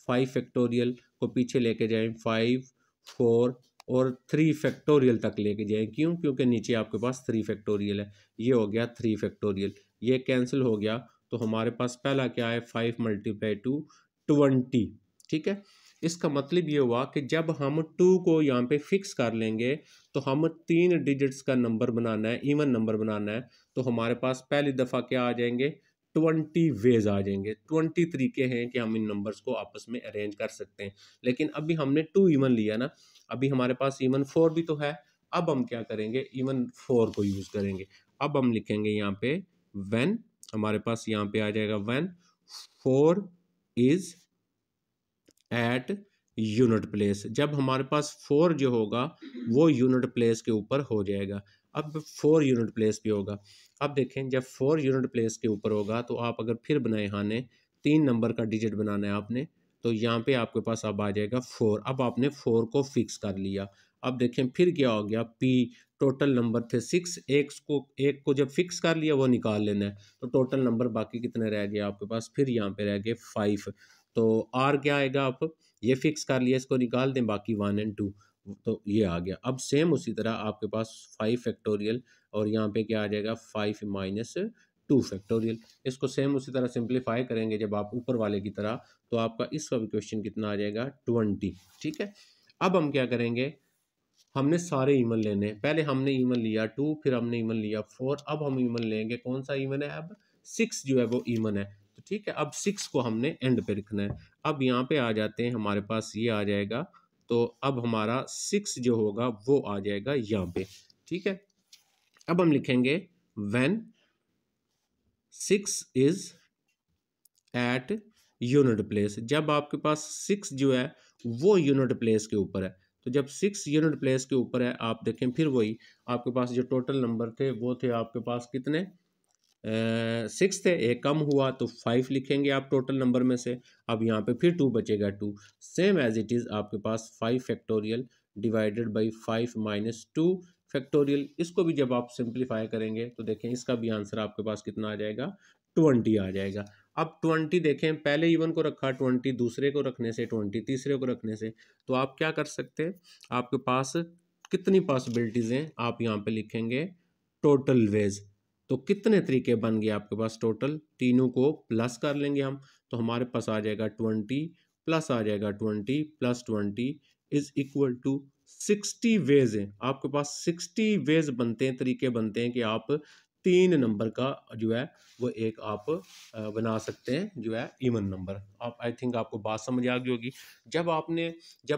5 फैक्टोरियल को पीछे लेके जाएं, 5 4 और 3 फैक्टोरियल तक लेके जाएं। क्यों? क्योंकि नीचे आपके पास 3 फैक्टोरियल है। ये हो गया 3 फैक्टोरियल, ये कैंसिल हो गया। तो हमारे पास पहला क्या है? 5 मल्टीप्लाई 2 20, ठीक है। इसका मतलब ये हुआ कि जब हम 2 को यहाँ पे फिक्स कर लेंगे, तो हम 3 डिजिट्स का नंबर बनाना है, इवन नंबर बनाना है, तो हमारे पास पहली दफ़ा क्या आ जाएंगे? 20 वेज आ जाएंगे। 20 तरीके हैं कि हम इन नंबर्स को आपस में अरेंज कर सकते हैं। लेकिन अभी हमने 2 इवन लिया ना, अभी हमारे पास इवन 4 भी तो है। अब हम क्या करेंगे? इवन 4 को यूज़ करेंगे। अब हम लिखेंगे यहाँ पे व्हेन, हमारे पास यहाँ पे आ जाएगा when 4 is at unit place. जब हमारे पास 4 जो होगा वो यूनिट प्लेस के ऊपर हो जाएगा। अब 4 यूनिट प्लेस पे होगा। अब देखें, जब 4 यूनिट प्लेस के ऊपर होगा, तो आप अगर फिर बनाए हाने 3 नंबर का डिजिट बनाना है आपने, तो यहाँ पे आपके पास अब आ जाएगा 4। अब आपने 4 को फिक्स कर लिया। अब देखें फिर क्या हो गया? पी, टोटल नंबर थे 6, एक को जब फिक्स कर लिया वो निकाल लेना है, तो टोटल नंबर बाकी कितने रह गए आपके पास? फिर यहाँ पे रह गए 5। तो आर क्या आएगा? आप ये फिक्स कर लिया, इसको निकाल दें, बाकी 1 एंड 2, तो ये आ गया। अब सेम उसी तरह आपके पास 5 फैक्टोरियल और यहाँ पे क्या आ जाएगा? 5 माइनस 2 फैक्टोरियल। इसको सेम उसी तरह सिंप्लीफाई करेंगे जब आप ऊपर वाले की तरह, तो आपका इस वाला क्वेश्चन कितना आ जाएगा? 20, ठीक है। अब हम क्या करेंगे? हमने सारे ईवन लेने हैं। पहले हमने ईवन लिया 2, फिर हमने ईवन लिया 4, अब हम ईवन लेंगे। कौन सा ईवन है? अब 6 जो है वो ईवन है, तो ठीक है। अब 6 को हमने एंड पे रखना है। अब यहाँ पे आ जाते हैं, हमारे पास ये आ जाएगा, तो अब हमारा 6 जो होगा वो आ जाएगा यहाँ पे, ठीक है। अब हम लिखेंगे when 6 is at unit place. जब आपके पास 6 जो है वो यूनिट प्लेस के ऊपर है, तो जब 6 यूनिट प्लेस के ऊपर है, आप देखें फिर वही आपके पास जो टोटल नंबर थे वो थे आपके पास कितने? 6 थे, एक कम हुआ तो 5 लिखेंगे आप टोटल नंबर में से। अब यहाँ पे फिर 2 बचेगा, 2 सेम एज इट इज़ आपके पास 5 factorial divided by 5 minus 2 factorial. इसको भी जब आप सिंप्लीफाई करेंगे तो देखें इसका भी आंसर आपके पास कितना आ जाएगा, 20 आ जाएगा। अब 20 देखें, पहले इवन को रखा 20, दूसरे को रखने से 20, तीसरे को रखने से, तो आप क्या कर सकते हैं, आपके पास कितनी पॉसिबिलिटीज़ हैं, आप यहाँ पे लिखेंगे टोटल वेज। तो कितने तरीके बन गए आपके पास टोटल, तीनों को प्लस कर लेंगे हम, तो हमारे पास आ जाएगा 20 प्लस आ जाएगा 20 plus 20 is equal to 60 ways हैं आपके पास। 60 वेज बनते हैं, तरीके बनते हैं कि आप 3 नंबर का जो है वो एक आप बना सकते हैं जो है इवन नंबर। आप आई थिंक आपको बात समझ आ गई होगी। जब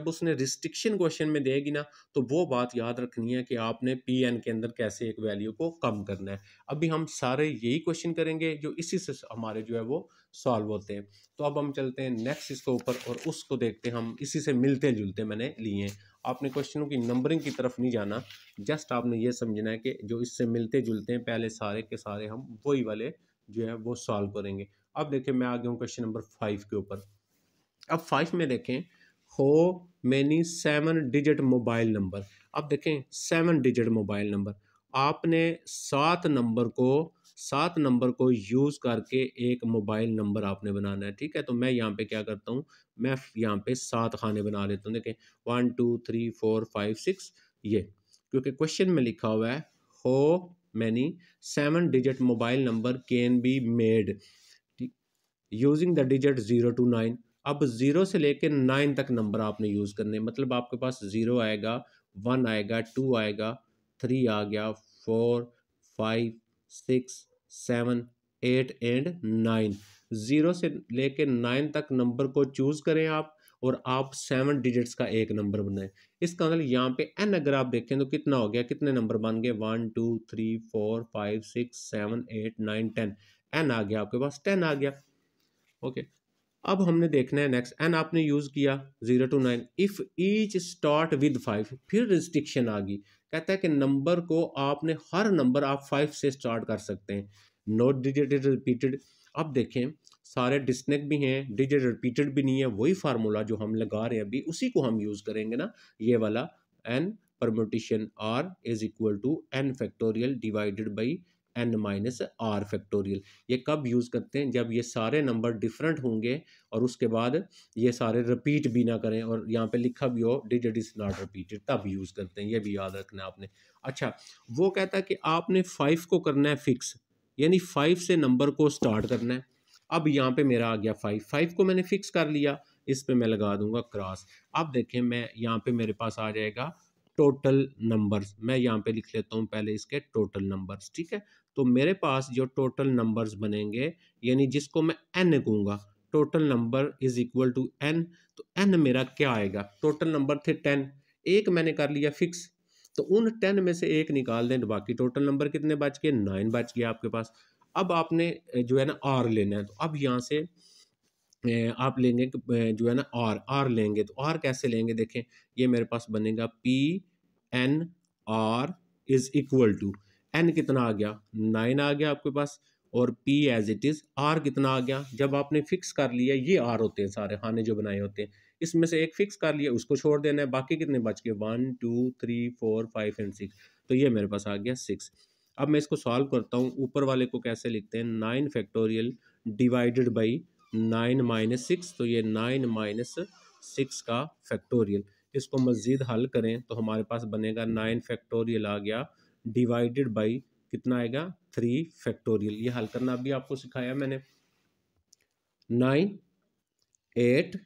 उसने रिस्ट्रिक्शन क्वेश्चन में देगी ना, तो वो बात याद रखनी है कि आपने पी एन के अंदर कैसे एक वैल्यू को कम करना है। अभी हम सारे यही क्वेश्चन करेंगे जो इसी से हमारे जो है वो सॉल्व होते हैं। तो अब हम चलते हैं नेक्स्ट इसके ऊपर और उसको देखते हैं, हम इसी से मिलते जुलते मैंने लिए हैं। आपने क्वेश्चनों की नंबरिंग की तरफ नहीं जाना, जस्ट आपने ये समझना है कि जो इससे मिलते जुलते हैं पहले सारे के सारे हम वही वाले जो है वो सॉल्व करेंगे। अब देखिए मैं आ गया हूँ क्वेश्चन नंबर 5 के ऊपर। अब 5 में देखें, how many 7 digit mobile number. अब देखें 7 डिजिट मोबाइल नंबर, आपने 7 नंबर को यूज़ करके एक मोबाइल नंबर आपने बनाना है, ठीक है। तो मैं यहाँ पे क्या करता हूँ, मैं यहाँ पे 7 खाने बना लेता हूँ। देखें 1 2 3 4 5 6, ये क्योंकि क्वेश्चन में लिखा हुआ है हो many 7 digit mobile number can be made using the digit 0 to 9। अब 0 से लेकर 9 तक नंबर आपने यूज़ करने, मतलब आपके पास 0 आएगा, 1 आएगा, 2 आएगा, 3 आ गया, 4 5 6 7 8 एंड 9। 0 से लेकर 9 तक नंबर को चूज़ करें आप, और आप 7 डिजिट्स का एक नंबर बनाएं। इसका मतलब यहाँ पे n अगर आप देखें तो कितना हो गया, कितने नंबर बन गए, 1 2 3 4 5 6 7 8 9 10। n आ गया आपके पास, 10 आ गया। ओके, अब हमने देखना है नेक्स्ट, एन आपने यूज किया 0 to 9, if each start with 5, फिर रिस्ट्रिक्शन आ गई, कहता है कि नंबर को आपने हर नंबर आप 5 से स्टार्ट कर सकते हैं, नॉट डिजिट रिपीटेड। अब देखें सारे डिस्कनेक्ट भी हैं, डिजिट रिपीटेड भी नहीं है, वही फार्मूला जो हम लगा रहे हैं अभी उसी को हम यूज करेंगे ना, ये वाला n permutation r is equal to n factorial divided by n minus r factorial. ये कब यूज़ करते हैं, जब ये सारे नंबर डिफरेंट होंगे और उसके बाद ये सारे रिपीट भी ना करें और यहाँ पे लिखा भी हो डिजिट इज नॉट रिपीटेड, तब यूज़ करते हैं, ये भी याद रखना है आपने। अच्छा, वो कहता है कि आपने 5 को करना है फिक्स, यानी 5 से नंबर को स्टार्ट करना है। अब यहाँ पे मेरा आ गया 5 को मैंने फिक्स कर लिया, इस पे मैं लगा दूंगा क्रॉस। अब देखें मैं यहाँ पे मेरे पास आ जाएगा टोटल नंबर्स, मैं यहाँ पे लिख लेता हूँ पहले इसके टोटल नंबर्स, ठीक है। तो मेरे पास जो टोटल नंबर्स बनेंगे, यानी जिसको मैं n कहूँगा, total number is equal to n। तो n मेरा क्या आएगा, टोटल नंबर थे 10, एक मैंने कर लिया फिक्स, तो उन 10 में से एक निकाल दें तो बाकी टोटल नंबर कितने बच गए, 9 बच गया आपके पास। अब आपने जो है ना r लेना है, तो अब यहाँ से आप लेंगे जो है ना r लेंगे, तो r कैसे लेंगे, देखें ये मेरे पास बनेगा PNR is equal to n कितना आ गया, 9 आ गया आपके पास, और p as it is r कितना आ गया, जब आपने फिक्स कर लिया, ये r होते हैं सारे खाने जो बनाए होते हैं, इसमें से एक फिक्स कर लिया उसको छोड़ देना है, बाकी कितने बच गए 1 2 3 4 5 एंड 6, तो ये मेरे पास आ गया 6। अब मैं इसको सॉल्व करता हूँ, ऊपर वाले को कैसे लिखते हैं, 9 फैक्टोरियल डिवाइडेड बाई 9 माइनस 6, तो ये 9 माइनस 6 का फैक्टोरियल। इसको मज़ीद हल करें तो हमारे पास बनेगा 9 फैक्टोरियल आ गया डिवाइडेड बाई कितना आएगा 3 फैक्टोरियल। ये हल करना अभी आपको सिखाया मैंने, 9 8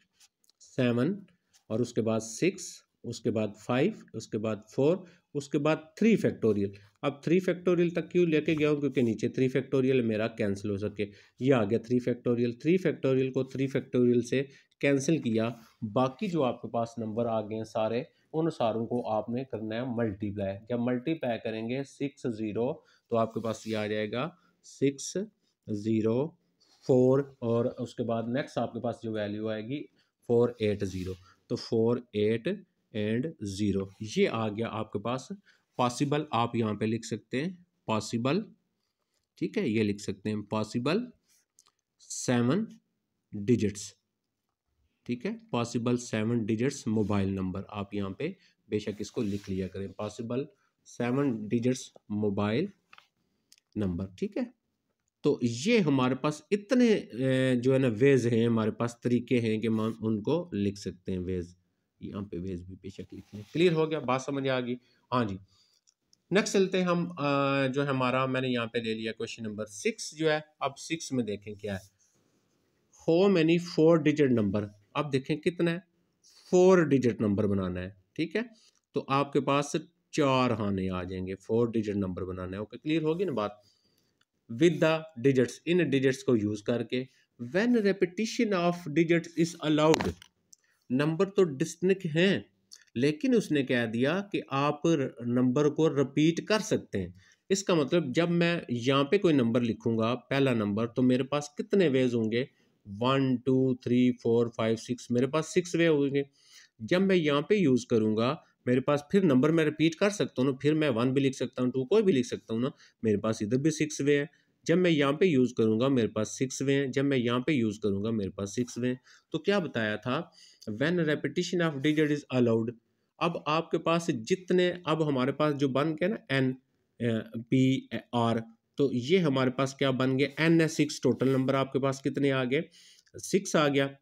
7 और उसके बाद 6, उसके बाद 5, उसके बाद 4, उसके बाद 3 फैक्टोरियल। अब 3 फैक्टोरियल तक क्यों लेके गया हूँ, क्योंकि नीचे 3 फैक्टोरियल मेरा कैंसिल हो सके। ये आ गया 3 फैक्टोरियल, 3 फैक्टोरियल को 3 फैक्टोरियल से कैंसिल किया, बाकी जो आपके पास नंबर आ गए हैं सारे, उन सारों को आपने करना है मल्टीप्लाई। जब मल्टीप्लाई करेंगे 6 0, तो आपके पास ये आ जाएगा 6 0 4, और उसके बाद नेक्स्ट आपके पास जो वैल्यू आएगी 4 8 0, तो 4 8 एंड 0, ये आ गया आपके पास पॉसिबल। आप यहाँ पे लिख सकते हैं पॉसिबल, ठीक है, ये लिख सकते हैं पॉसिबल 7 डिजिट्स। ठीक है, पॉसिबल 7 डिजिट्स मोबाइल नंबर, आप यहाँ पे बेशक इसको लिख लिया करें, पॉसिबल 7 डिजिट्स मोबाइल नंबर। ठीक है, तो ये हमारे पास इतने जो है ना वेज हैं, हमारे पास तरीके हैं कि हम उनको लिख सकते हैं वेज, यहाँ पे वेज भी बेशक लिख लें। क्लियर हो गया, बात समझ आ गई। हाँ जी, नेक्स्ट चलते हैं हम जो है हमारा, मैंने यहाँ पे ले लिया क्वेश्चन नंबर 6 जो है। अब 6 में देखें क्या है, हाउ मेनी 4 डिजिट नंबर। अब देखें कितना है, 4 डिजिट नंबर बनाना है। ठीक है, तो आपके पास 4 हाने आ जाएंगे, 4 डिजिट नंबर बनाना है। ओके, क्लियर होगी ना बात। With the digits, in digits को यूज करके, when repetition of digits is allowed, number तो डिस्टिंक्ट हैं लेकिन उसने कह दिया कि आप नंबर को रिपीट कर सकते हैं। इसका मतलब जब मैं यहाँ पे कोई नंबर लिखूंगा, पहला नंबर, तो मेरे पास कितने वेज होंगे, 1 2 3 4 5 6, मेरे पास 6 वे होंगे। जब मैं यहाँ पे यूज करूंगा, मेरे पास फिर नंबर मैं रिपीट कर सकता हूँ ना, फिर मैं 1 भी लिख सकता हूँ, 2 कोई भी लिख सकता हूँ ना, मेरे पास इधर भी 6 वे हैं। जब मैं यहाँ पे यूज करूंगा मेरे पास 6 वे हैं, जब मैं यहाँ पे यूज करूंगा मेरे पास 6 वे हैं। तो क्या बताया था, when repetition of digit is allowed. अब आपके पास जितने, अब हमारे पास जो बन गया ना एन पी आर, तो ये हमारे पास क्या बन गया, एन है 6, टोटल नंबर आपके पास कितने आ गए, 6 आ गया।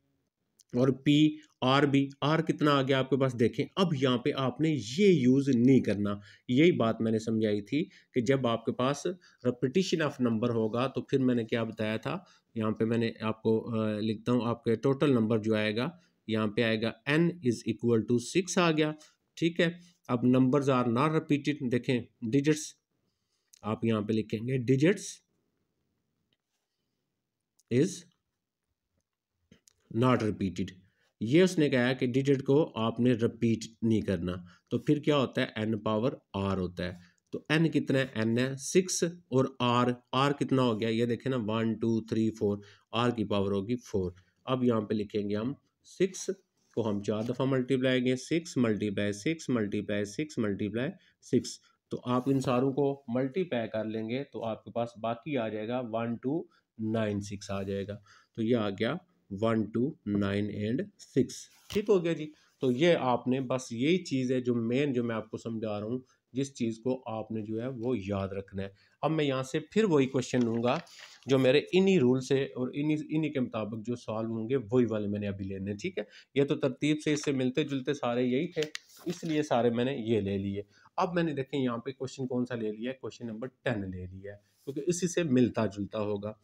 और पी आर भी, आर कितना आ गया आपके पास, देखें। अब यहाँ पे आपने ये यूज नहीं करना, यही बात मैंने समझाई थी कि जब आपके पास रिपीटिशन ऑफ नंबर होगा तो फिर मैंने क्या बताया था, यहाँ पे मैंने आपको लिखता हूँ, आपके टोटल नंबर जो आएगा यहाँ पे आएगा n इज इक्वल टू 6 आ गया। ठीक है, अब नंबर्स आर नॉट रिपीटेड, देखें डिजिट्स, आप यहाँ पे लिखेंगे डिजिट्स इज नॉट रिपीटेड। ये उसने कहा कि डिजिट को आपने रिपीट नहीं करना, तो फिर क्या होता है, n पावर r होता है। तो n कितना है, n है 6, और r कितना हो गया, ये देखें ना 1 2 3 4, r की पावर होगी 4। अब यहाँ पे लिखेंगे हम 6 को हम 4 दफ़ा मल्टीप्लाई करेंगे, 6 मल्टीप्लाई 6 मल्टीप्लाई 6 मल्टीप्लाई 6। तो आप इन सारों को मल्टीप्लाई कर लेंगे तो आपके पास बाकी आ जाएगा 1296 आ जाएगा। तो ये आ गया 1 2 9 एंड 6। ठीक हो गया जी। तो ये आपने बस यही चीज़ है जो मेन, जो मैं आपको समझा रहा हूँ, जिस चीज़ को आपने जो है वो याद रखना है। अब मैं यहाँ से फिर वही क्वेश्चन लूँगा जो मेरे इन्हीं रूल से और इन्हीं के मुताबिक जो सॉल्व होंगे, वही वाले मैंने अभी लेने। ठीक है, ये तो तरतीब से इससे मिलते जुलते सारे यही थे, इसलिए सारे मैंने ये ले लिए। अब मैंने देखें यहाँ पे क्वेश्चन कौन सा ले लिया है, क्वेश्चन नंबर 10 ले लिया है, क्योंकि इसी से मिलता जुलता होगा।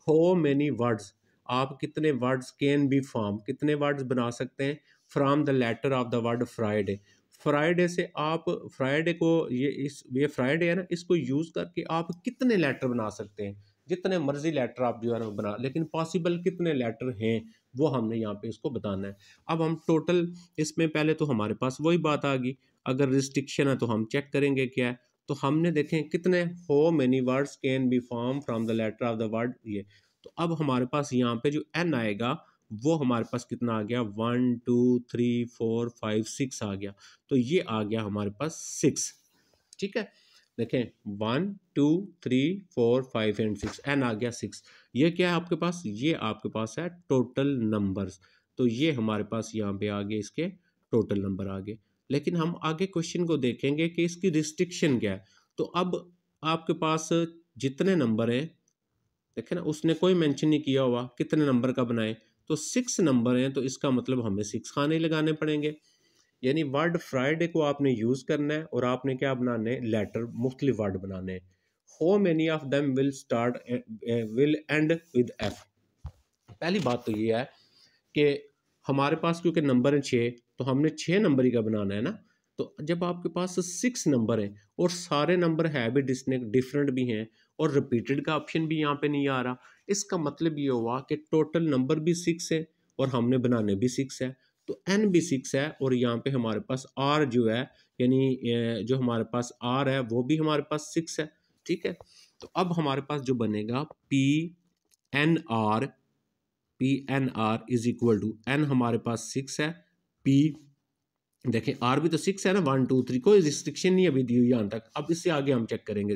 हाउ मेनी वर्ड्स, आप कितने वर्ड्स कैन बी फॉर्म, कितने वर्ड्स बना सकते हैं from the letter of the word Friday. Friday से आप, फ्राइडे को ये फ्राइडे है ना, इसको यूज करके आप कितने लेटर बना सकते हैं, जितने मर्जी लेटर आप जो है ना बना, लेकिन पॉसिबल कितने लेटर हैं वो हमने यहाँ पे इसको बताना है। अब हम टोटल, इसमें पहले तो हमारे पास वही बात आ गई, अगर रिस्ट्रिक्शन है तो हम चेक करेंगे क्या है। तो हमने देखें कितने, how many words can be form from the letter of the word, ये। तो अब हमारे पास यहाँ पे जो n आएगा वो हमारे पास कितना आ गया, 1 2 3 4 5 6 आ गया। तो ये आ गया हमारे पास 6। ठीक है, देखें 1 2 3 4 5 एंड 6, n आ गया 6। ये क्या है आपके पास, ये आपके पास है टोटल नंबर्स। तो ये हमारे पास यहाँ पे आ गए इसके टोटल नंबर आ गए। लेकिन हम आगे क्वेश्चन को देखेंगे कि इसकी रिस्ट्रिक्शन क्या है। तो अब आपके पास जितने नंबर हैं, देखे ना, उसने कोई मेंशन नहीं किया हुआ कितने नंबर का बनाए, तो 6 नंबर हैं, तो इसका मतलब हमें 6 खाने लगाने पड़ेंगे। यानी वर्ड फ्राइडे को आपने यूज करना है और आपने क्या बनाने, लेटर मुख्तलिफ वर्ड बनाने हैं। How many of them will start will and with F. पहली बात तो ये है कि हमारे पास क्योंकि नंबर है 6, तो हमने 6 नंबर ही का बनाना है ना। तो जब आपके पास 6 नंबर हैं और सारे नंबर है भी डिफरेंट भी हैं और रिपीटेड का ऑप्शन भी यहाँ पे नहीं आ रहा, इसका मतलब ये हुआ कि टोटल नंबर भी 6 है और हमने बनाने भी 6 है। तो n भी 6 है और यहाँ पे हमारे पास r जो है, यानी जो हमारे पास r है वो भी हमारे पास 6 है। ठीक है, तो अब हमारे पास जो बनेगा P n r is equal to, n हमारे पास 6 है, पी देखें आर भी तो 6 है ना, 1 2 3, कोई रिस्ट्रिक्शन नहीं अभी दी हुई यहाँ तक। अब इससे आगे हम चेक करेंगे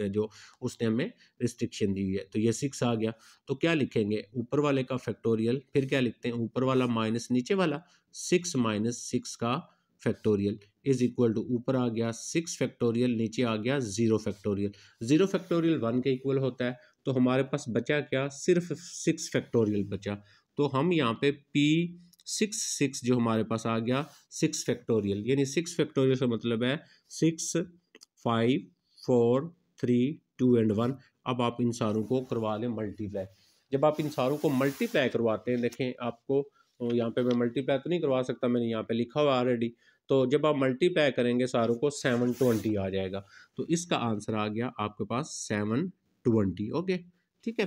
जो उसने हमें रिस्ट्रिक्शन दी हुई है। तो ये 6 आ गया, तो क्या लिखेंगे, ऊपर वाले का फैक्टोरियल, फिर क्या लिखते हैं, ऊपर वाला माइनस नीचे वाला, 6 माइनस 6 का फैक्टोरियल इज इक्वल टू, ऊपर आ गया 6 फैक्टोरियल, नीचे आ गया 0 फैक्टोरियल। 0 फैक्टोरियल 1 के इक्वल होता है, तो हमारे पास बचा क्या, सिर्फ 6 फैक्टोरियल बचा। तो हम यहाँ पे P6 जो हमारे पास आ गया 6 फैक्टोरियल, यानी 6 फैक्टोरियल का मतलब है 6 5 4 3 2 एंड 1। अब आप इन सारों को करवा लें मल्टीप्लाई। जब आप इन सारों को मल्टीप्लाई करवाते हैं, देखें आपको यहाँ पे मैं मल्टीप्लाई तो नहीं करवा सकता, मैंने यहाँ पे लिखा हुआ ऑलरेडी। तो जब आप मल्टीप्लाई करेंगे सारों को 720 आ जाएगा। तो इसका आंसर आ गया आपके पास 720। ओके ठीक है,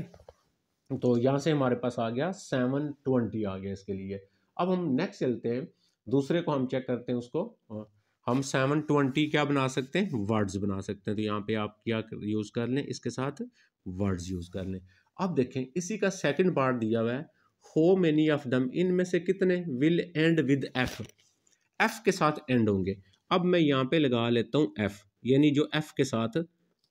तो यहाँ से हमारे पास आ गया 720 आ गया इसके लिए। अब हम नेक्स्ट चलते हैं, दूसरे को हम चेक करते हैं उसको। हम 720 क्या बना सकते हैं, वर्ड्स बना सकते हैं। तो यहाँ पे आप क्या यूज़ कर लें, इसके साथ वर्ड्स यूज़ कर लें। अब देखें इसी का सेकंड पार्ट दिया हुआ है, हो मेनी ऑफ दम, इनमें से कितने will and with F, F के साथ एंड होंगे। अब मैं यहाँ पे लगा लेता हूँ एफ, यानी जो एफ के साथ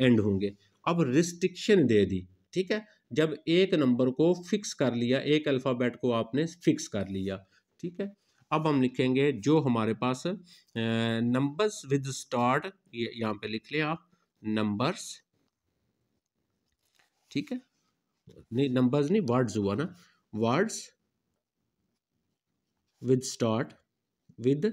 एंड होंगे। अब रिस्ट्रिक्शन दे दी, ठीक है, जब एक नंबर को फिक्स कर लिया, एक अल्फ़ाबेट को आपने फिक्स कर लिया, ठीक है। अब हम लिखेंगे जो हमारे पास नंबर्स विद स्टार्ट, ये यहाँ पे लिख ले आप, नंबर्स, ठीक है, नहीं नंबर्स नहीं, वर्ड्स हुआ ना, words with start with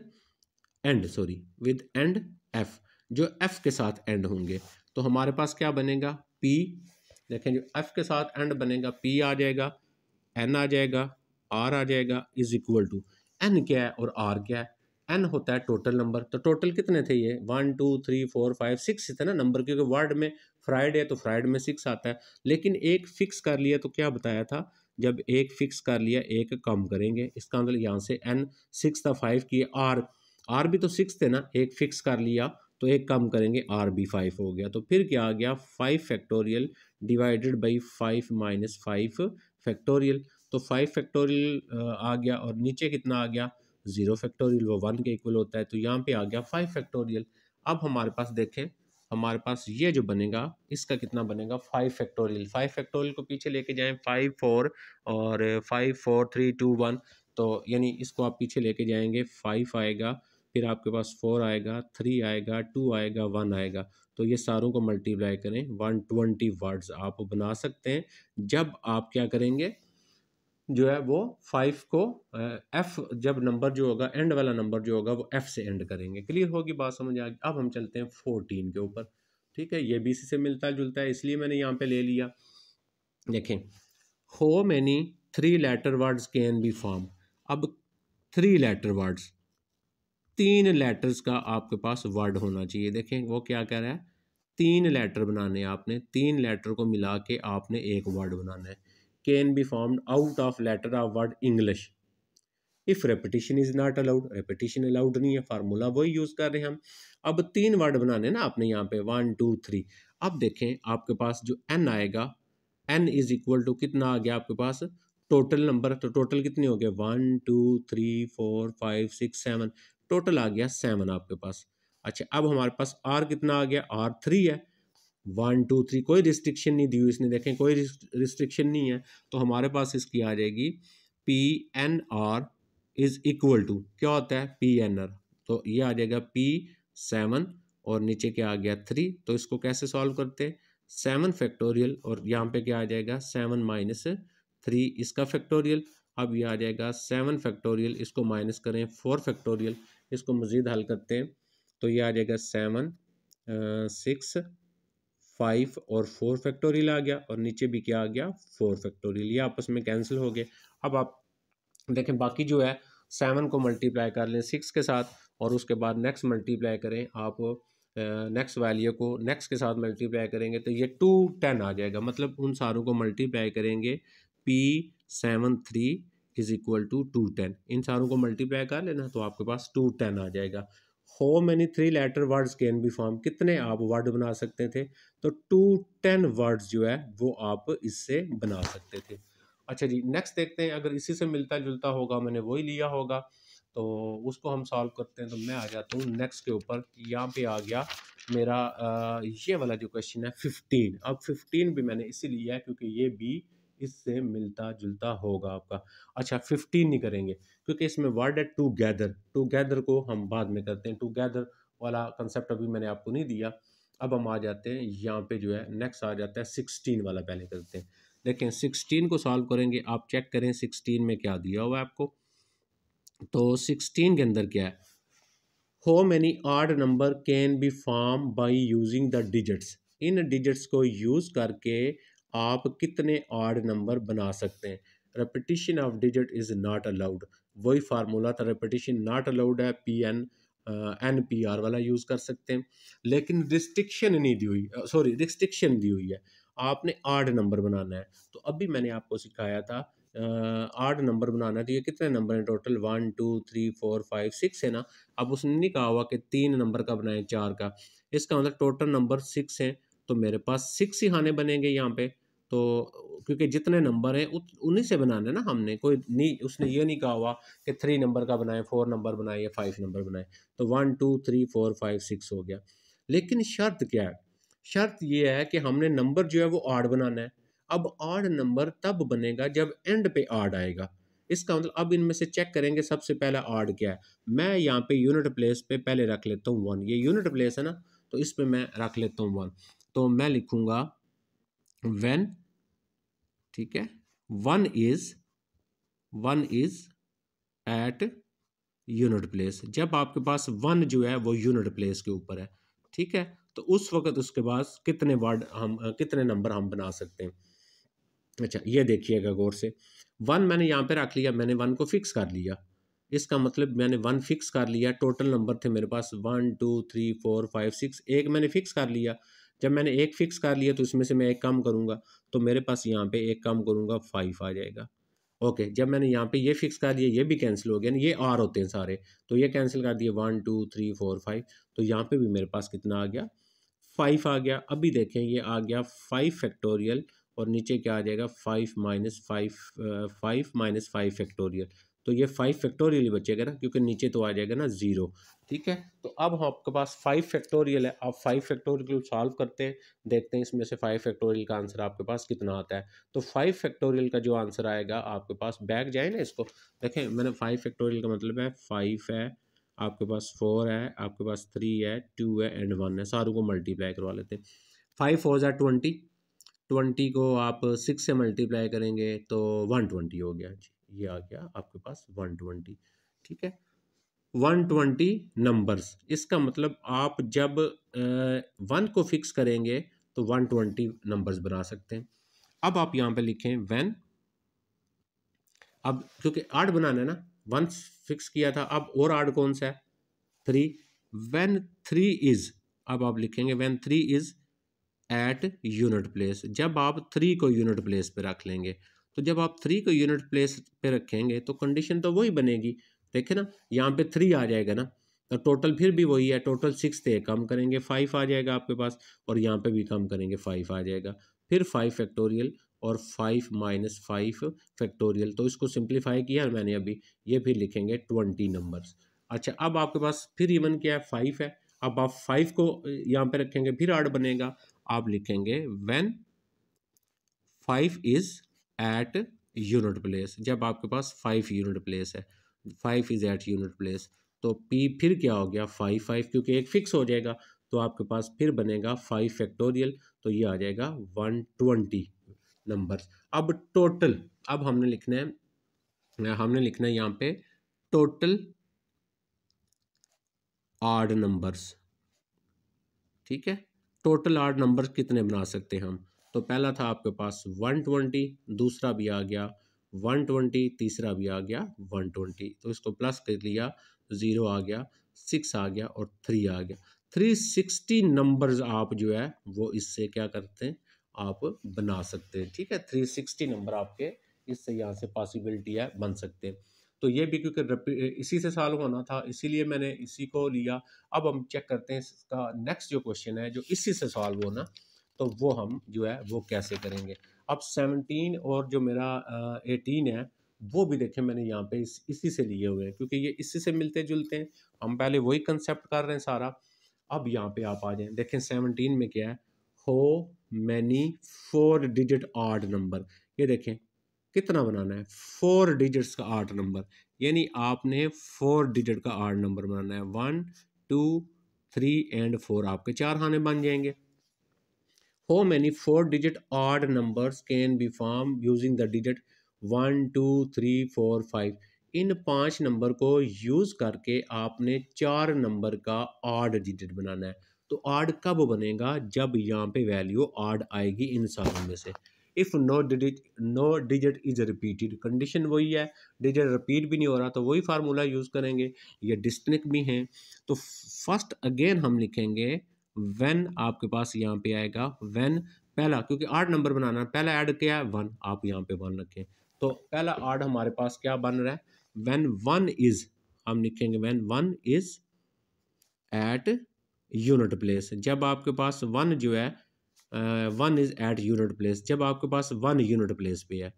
and, sorry with and F, जो एफ के साथ एंड होंगे। तो हमारे पास क्या बनेगा, पी, देखें जो एफ के साथ एंड बनेगा, पी आ जाएगा, एन आ जाएगा, आर आ जाएगा, इज इक्वल टू, एन क्या है और आर क्या है, एन होता है टोटल नंबर। तो टोटल कितने थे ये, 1 2 3 4 5 6 थे ना नंबर, क्योंकि वर्ड में फ्राइडे है तो फ्राइडे में 6 आता है। लेकिन एक फिक्स कर लिया, तो क्या बताया था, जब एक फिक्स कर लिया एक कम करेंगे, इसका मतलब यहाँ से एन 6 था, 5 किए, आर भी तो 6 थे ना, एक फिक्स कर लिया तो एक कम करेंगे, आर भी 5 हो गया। तो फिर क्या आ गया, 5 factorial divided by 5 minus 5 factorial. तो 5 फैक्टोरियल आ गया, और नीचे कितना आ गया, 0 फैक्टोरियल, वो 1 के इक्वल होता है। तो यहाँ पे आ गया 5 फैक्टोरियल। अब हमारे पास देखें, हमारे पास ये जो बनेगा, इसका कितना बनेगा, 5 फैक्टोरियल। 5 फैक्टोरियल को पीछे लेके जाएं, 5 4 और 5 4 3 2 1, तो यानी इसको आप पीछे लेके जाएंगे, 5 आएगा, फिर आपके पास 4 आएगा, 3 आएगा, 2 आएगा, 1 आएगा। तो ये सारों को मल्टीप्लाई करें, 120 वर्ड्स आप बना सकते हैं जब आप क्या करेंगे, जो है वो 5 को एफ, जब नंबर जो होगा एंड वाला नंबर जो होगा वो एफ से एंड करेंगे। क्लियर होगी बात, समझ आ गई। अब हम चलते हैं 14 के ऊपर, ठीक है, ये भी इसी से मिलता जुलता है, इसलिए मैंने यहाँ पे ले लिया। देखें, how many 3 letter words can be form. अब 3 लेटर वर्ड्स, 3 लेटर्स का आपके पास वर्ड होना चाहिए। देखें वो क्या कह रहा है, 3 लेटर बनाने हैं आपने, 3 लेटर को मिला के आपने एक वर्ड बनाना है। Can be formed out of letter of word English if repetition is not allowed, repetition allowed नहीं है, फार्मूला वही यूज कर रहे हैं हम। अब 3 वर्ड बनाने ना आपने यहाँ पे 1 2 3। अब देखें आपके पास जो एन आएगा, एन इज इक्वल टू कितना आ गया आपके पास, टोटल नंबर, तो टोटल कितने हो गए, 1 2 3 4 5 6 7, टोटल आ गया 7 आपके पास। अच्छा अब हमारे पास आर कितना आ गया, आर 3 है, 1 2 3, कोई रिस्ट्रिक्शन नहीं दी हुई इसने, देखें कोई रिस्ट्रिक्शन नहीं है। तो हमारे पास इसकी आ जाएगी P n r is equal to, क्या होता है, पी एन आर। तो ये आ जाएगा P7 और नीचे क्या आ गया 3। तो इसको कैसे सॉल्व करते हैं, 7 फैक्टोरियल और यहाँ पे क्या आ जाएगा 7 माइनस 3 इसका फैक्टोरियल। अब ये आ जाएगा 7 फैक्टोरियल, इसको माइनस करें 4 फैक्टोरियल, इसको मज़ीद हल करते हैं तो ये आ जाएगा 7 6 5 और 4 फैक्टोरियल आ गया, और नीचे भी क्या आ गया 4 फैक्टोरियल, ये आपस में कैंसिल हो गए। अब आप देखें बाकी जो है 7 को मल्टीप्लाई कर लें 6 के साथ, और उसके बाद नेक्स्ट मल्टीप्लाई करें आप नेक्स्ट वैल्यू को नेक्स्ट के साथ मल्टीप्लाई करेंगे, तो ये 2 10 आ जाएगा। मतलब उन सारों को मल्टीप्लाई करेंगे, P7 3 इज इक्वल टू 2 10, इन सारों को मल्टीप्लाई कर लेना तो आपके पास 2 10 आ जाएगा। How many 3 letter words can be form, कितने आप वर्ड बना सकते थे, तो 2 10 वर्ड्स जो है वो आप इससे बना सकते थे। अच्छा जी नेक्स्ट देखते हैं, अगर इसी से मिलता जुलता होगा, मैंने वही लिया होगा, तो उसको हम सॉल्व करते हैं। तो मैं आ जाता हूँ नेक्स्ट के ऊपर। यहाँ पे आ गया मेरा ये वाला जो क्वेश्चन है 15। अब 15 भी मैंने इसीलिए लिया है क्योंकि ये भी इससे मिलता जुलता होगा आपका। अच्छा 15 नहीं करेंगे क्योंकि इसमें वर्ड है टूगेदर। टूगेदर को हम बाद में करते हैं, टूगेदर वाला कंसेप्ट अभी मैंने आपको नहीं दिया। अब हम आ जाते हैं यहाँ पे जो है नेक्स्ट आ जाता है 16 वाला, पहले करते हैं। देखें 16 को सॉल्व करेंगे, आप चेक करें 16 में क्या दिया हुआ है आपको। तो 16 के अंदर क्या है, how many odd number can be form by using the digits. In digits को यूज करके आप कितने ऑड नंबर बना सकते हैं। Repetition of digit is not allowed, वही फार्मूला था, रेपिटिशन नॉट अलाउड है, NPR वाला यूज कर सकते हैं। लेकिन रिस्ट्रिक्शन नहीं दी हुई, सॉरी रिस्ट्रिक्शन दी हुई है, आपने ऑड नंबर बनाना है। तो अभी मैंने आपको सिखाया था आठ नंबर बनाना है। तो ये कितने नंबर हैं टोटल, 1 2 3 4 5 6 है ना। अब उसने नहीं कहा हुआ कि 3 नंबर का बनाए 4 का, इसका मतलब टोटल नंबर 6 है। तो मेरे पास 6 ही खाने बनेंगे यहाँ पे। तो क्योंकि जितने नंबर हैं उन्हीं से बनाना है ना हमने, कोई नहीं, उसने ये नहीं कहा हुआ कि 3 नंबर का बनाए, 4 नंबर बनाए या 5 नंबर बनाए। तो 1 2 3 4 5 6 हो गया। लेकिन शर्त क्या है, शर्त ये है कि हमने नंबर जो है वो ऑड बनाना है। अब ऑड नंबर तब बनेगा जब एंड पे ऑड आएगा। इसका मतलब अब इनमें से चेक करेंगे सबसे पहला ऑड क्या है। मैं यहाँ पे यूनिट प्लेस पे पहले रख लेता हूँ 1, ये यूनिट प्लेस है ना, तो इस पे मैं रख लेता हूँ 1। तो मैं लिखूंगा व्हेन, ठीक है, one is at unit place. जब आपके पास 1 जो है वो यूनिट प्लेस के ऊपर है, ठीक है, तो उस वक्त उसके पास कितने वर्ड हम कितने नंबर हम बना सकते हैं। अच्छा ये देखिएगा गौर से, 1 मैंने यहाँ पे रख लिया, मैंने 1 को फिक्स कर लिया। इसका मतलब मैंने 1 फिक्स कर लिया, टोटल नंबर थे मेरे पास 1 2 3 4 5 6, एक मैंने फिक्स कर लिया। जब मैंने एक फिक्स कर लिया तो इसमें से मैं एक कम करूँगा, तो मेरे पास यहाँ पे एक कम करूँगा 5 आ जाएगा। ओके, जब मैंने यहाँ पे ये फिक्स कर दिया, ये भी कैंसिल हो गया ना, ये आर होते हैं सारे, तो ये कैंसिल कर दिए 1 2 3 4 5। तो यहाँ पे भी मेरे पास कितना आ गया, 5 आ गया। अभी देखें ये आ गया 5 फैक्टोरियल, और नीचे क्या आ जाएगा 5 माइनस 5 फैक्टोरियल। तो ये 5 फैक्टोरियल ही बचेगा ना, क्योंकि नीचे तो आ जाएगा ना 0। ठीक है, तो अब आपके पास 5 फैक्टोरियल है। आप 5 फैक्टोरियल सॉल्व करते हैं, देखते हैं इसमें से 5 फैक्टोरियल का आंसर आपके पास कितना आता है। तो 5 फैक्टोरियल का जो आंसर आएगा आपके पास, बैक जाए ना इसको, देखें मैंने 5 फैक्टोरियल का मतलब है 5 है, आपके पास 4 है, आपके पास 3 है, 2 है एंड 1 है। सारों को मल्टीप्लाई करवा लेते हैं। 5 4 ज़ा 20, 20 को आप 6 से मल्टीप्लाई करेंगे तो 120 हो गया जी, ये आ गया आपके पास 120। ठीक है, 120 नंबर्स। इसका मतलब आप जब 1 को फिक्स करेंगे तो 120 नंबर्स बना सकते हैं। अब आप यहाँ पे लिखें व्हेन, अब क्योंकि आठ बनाना है ना, 1 फिक्स किया था, अब और आठ कौन सा है, 3। व्हेन 3 इज, अब आप लिखेंगे when 3 is at unit place. जब आप 3 को यूनिट प्लेस पे रख लेंगे, तो जब आप 3 को यूनिट प्लेस पे रखेंगे तो कंडीशन तो वही बनेगी। देखे ना, यहाँ पे 3 आ जाएगा ना, तो टोटल फिर भी वही है, टोटल 6 थे, कम करेंगे 5 आ जाएगा आपके पास, और यहाँ पे भी कम करेंगे 5 आ जाएगा। फिर 5 फैक्टोरियल और 5 माइनस 5 फैक्टोरियल। तो इसको सिंप्लीफाई किया मैंने अभी, ये फिर लिखेंगे 20 नंबर्स। अच्छा अब आपके पास फिर इवन क्या है, 5 है। अब आप 5 को यहाँ पे रखेंगे, फिर आठ बनेगा, आप लिखेंगे when 5 is at unit place. जब आपके पास 5 यूनिट प्लेस है, 5 इज एट यूनिट प्लेस, तो पी फिर क्या हो गया 5 5, क्योंकि एक फिक्स हो जाएगा, तो आपके पास फिर बनेगा 5 फैक्टोरियल, तो ये आ जाएगा 120 नंबर्स। अब टोटल, अब हमने लिखना है यहाँ पे टोटल ऑड नंबर्स। ठीक है, टोटल आठ नंबर कितने बना सकते हैं हम। तो पहला था आपके पास 120, दूसरा भी आ गया 120, तीसरा भी आ गया 120, तो इसको प्लस कर लिया, 0 आ गया, 6 आ गया और 3 आ गया। 360 नंबर्स आप जो है वो इससे क्या करते हैं, आप बना सकते हैं। ठीक है, 360 नंबर आपके इससे यहाँ से पॉसिबिलिटी है बन सकते हैं। तो ये भी क्योंकि इसी से सॉल्व होना था, इसीलिए मैंने इसी को लिया। अब हम चेक करते हैं इसका नेक्स्ट जो क्वेश्चन है जो इसी से सॉल्व होना, तो वो हम जो है वो कैसे करेंगे। अब 17 और जो मेरा 18 है, वो भी देखें मैंने यहाँ पे इसी से लिए हुए हैं, क्योंकि ये इसी से मिलते जुलते हैं। हम पहले वही कंसेप्ट कर रहे हैं सारा। अब यहाँ पे आप आ जाएं, देखें 17 में क्या है, हो मैनी 4 डिजिट ऑड नंबर। ये देखें कितना बनाना है, 4 डिजिट्स का ऑड नंबर, यानी आपने 4 डिजिट का ऑड नंबर बनाना है। 1 2 3 एंड 4 आपके 4 खाने बन जाएंगे। How many 4 digit odd numbers can be formed using the digit 1 2 3 4 5? In 5 number को यूज करके आपने 4 नंबर का ऑड डिजिट बनाना है। तो ऑड कब बनेगा, जब यहाँ पे वैल्यू ऑड आएगी इन सारों में से। If no digit is repeated, condition वही है, डिजिट रिपीट भी नहीं हो रहा तो वही फार्मूला यूज करेंगे। ये डिस्टिंक्ट भी हैं, तो फर्स्ट अगेन हम लिखेंगे व्हेन, आपके पास यहाँ पे आएगा व्हेन पहला, क्योंकि 8 नंबर बनाना है, पहला ऐड क्या है 1, आप यहाँ पे 1 रखें। तो पहला ऐड हमारे पास क्या बन रहा है, व्हेन 1 इज, हम लिखेंगे when 1 is at unit place. जब आपके पास 1 जो है 1 इज एट यूनिट प्लेस, जब आपके पास 1 यूनिट प्लेस पे है,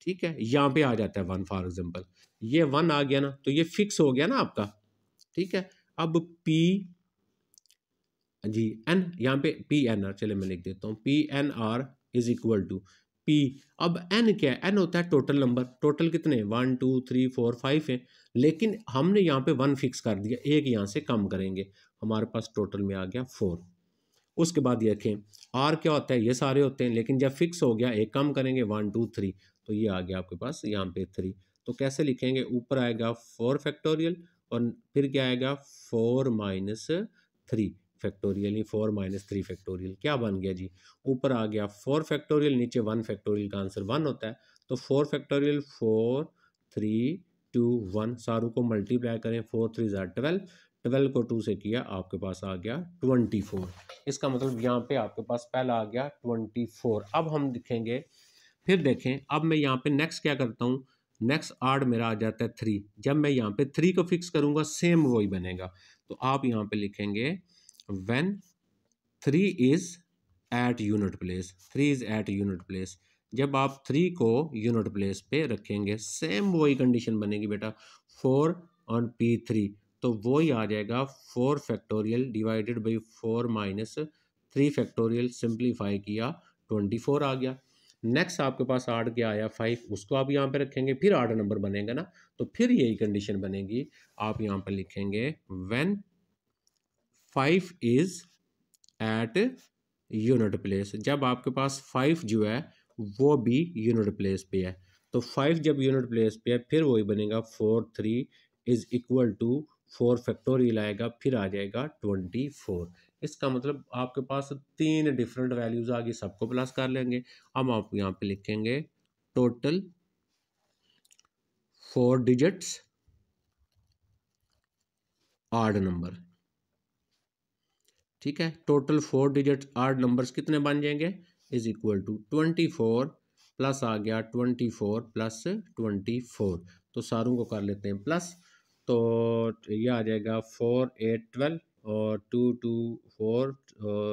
ठीक है, यहाँ पे आ जाता है 1 फॉर एग्जाम्पल, ये 1 आ गया ना, तो ये फिक्स हो गया ना आपका, ठीक है। अब पी जी एन, यहाँ पे पी एन आर, चले मैं लिख देता हूँ, P n r is equal to P. अब एन क्या है, एन होता है टोटल नंबर, टोटल कितने 1 2 3 4 5 है, लेकिन हमने यहाँ पे 1 फिक्स कर दिया, एक यहाँ से कम करेंगे, हमारे पास टोटल में आ गया 4। उसके बाद ये देखें आर क्या होता है, ये सारे होते हैं, लेकिन जब फिक्स हो गया एक कम करेंगे 1 2 3, तो ये आ गया आपके पास यहाँ पे 3। तो कैसे लिखेंगे, ऊपर आएगा 4 फैक्टोरियल और फिर क्या आएगा 4 माइनस 3 फैक्टोरियल, नहीं 4 माइनस 3 फैक्टोरियल, क्या बन गया जी, ऊपर आ गया 4 फैक्टोरियल, नीचे 1 फैक्टोरियल का आंसर 1 होता है। तो 4 फैक्टोरियल 4 3 2 1, सारों को मल्टीप्लाई करें, 4 3 12, 12 को 2 से किया, आपके पास आ गया 24। इसका मतलब यहाँ पे आपके पास पहला आ गया 24। अब हम लिखेंगे, फिर देखें, अब मैं यहाँ पे नेक्स्ट क्या करता हूँ, नेक्स्ट आर्ड मेरा आ जाता है 3। जब मैं यहाँ पे 3 को फिक्स करूँगा सेम वही बनेगा, तो आप यहाँ पे लिखेंगे when 3 is at unit place, 3 is at unit place. जब आप 3 को यूनिट प्लेस पे रखेंगे सेम वही कंडीशन बनेगी बेटा, 4 ऑन P3, तो वही आ जाएगा 4 factorial divided by 4 minus 3 factorial, simplify किया 24 आ गया। नेक्स्ट आपके पास आठ क्या आया 5, उसको आप यहाँ पे रखेंगे, फिर आठ नंबर बनेगा ना, तो फिर यही कंडीशन बनेगी, आप यहाँ पे लिखेंगे when 5 is at unit place. जब आपके पास 5 जो है वो भी यूनिट प्लेस पे है, तो 5 जब यूनिट प्लेस पे है फिर वही बनेगा 4 3 इज इक्वल टू 4 फैक्टोरियल आएगा, फिर आ जाएगा 24। इसका मतलब आपके पास 3 डिफरेंट वैल्यूज आ गई, सबको प्लस कर लेंगे। अब आप यहाँ पे लिखेंगे टोटल 4 डिजिट्स ऑड नंबर, ठीक है, टोटल 4 डिजिट आठ नंबर्स कितने बन जाएंगे, इज इक्वल टू 24 प्लस आ गया 24 प्लस 24, तो सारों को कर लेते हैं प्लस, तो ये आ जाएगा 4 8 12 और 2 2 4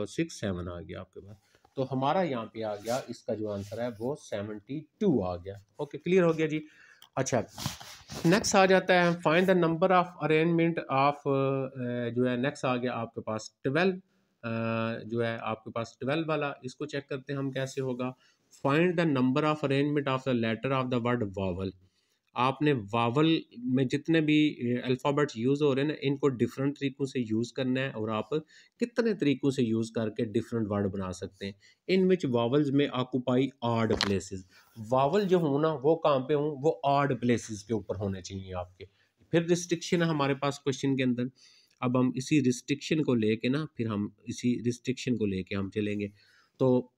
6 7 आ गया आपके पास। तो हमारा यहाँ पे आ गया, इसका जो आंसर है वो 72 आ गया। ओके, क्लियर हो गया जी। अच्छा, नेक्स्ट आ जाता है find the number of arrangement of, जो है नेक्स्ट आ गया आपके पास 12, जो है आपके पास 12 वाला, इसको चेक करते हैं हम कैसे होगा। Find the number of arrangement of the letter of the word vowel. आपने वावल में जितने भी अल्फ़ाबेट्स यूज़ हो रहे हैं ना, इनको डिफरेंट तरीक़ों से यूज़ करना है, और आप कितने तरीक़ों से यूज़ करके डिफरेंट वर्ड बना सकते हैं। इन विच वावल्स में ऑक्यूपाई ऑड प्लेसेस, वावल जो हों ना वो कहाँ पे हों, वो ऑड प्लेसेस के ऊपर होने चाहिए आपके। फिर रिस्ट्रिक्शन है हमारे पास क्वेश्चन के अंदर, अब हम इसी रिस्ट्रिक्शन को लेके ना, फिर हम इसी रिस्ट्रिक्शन को लेके हम चलेंगे। तो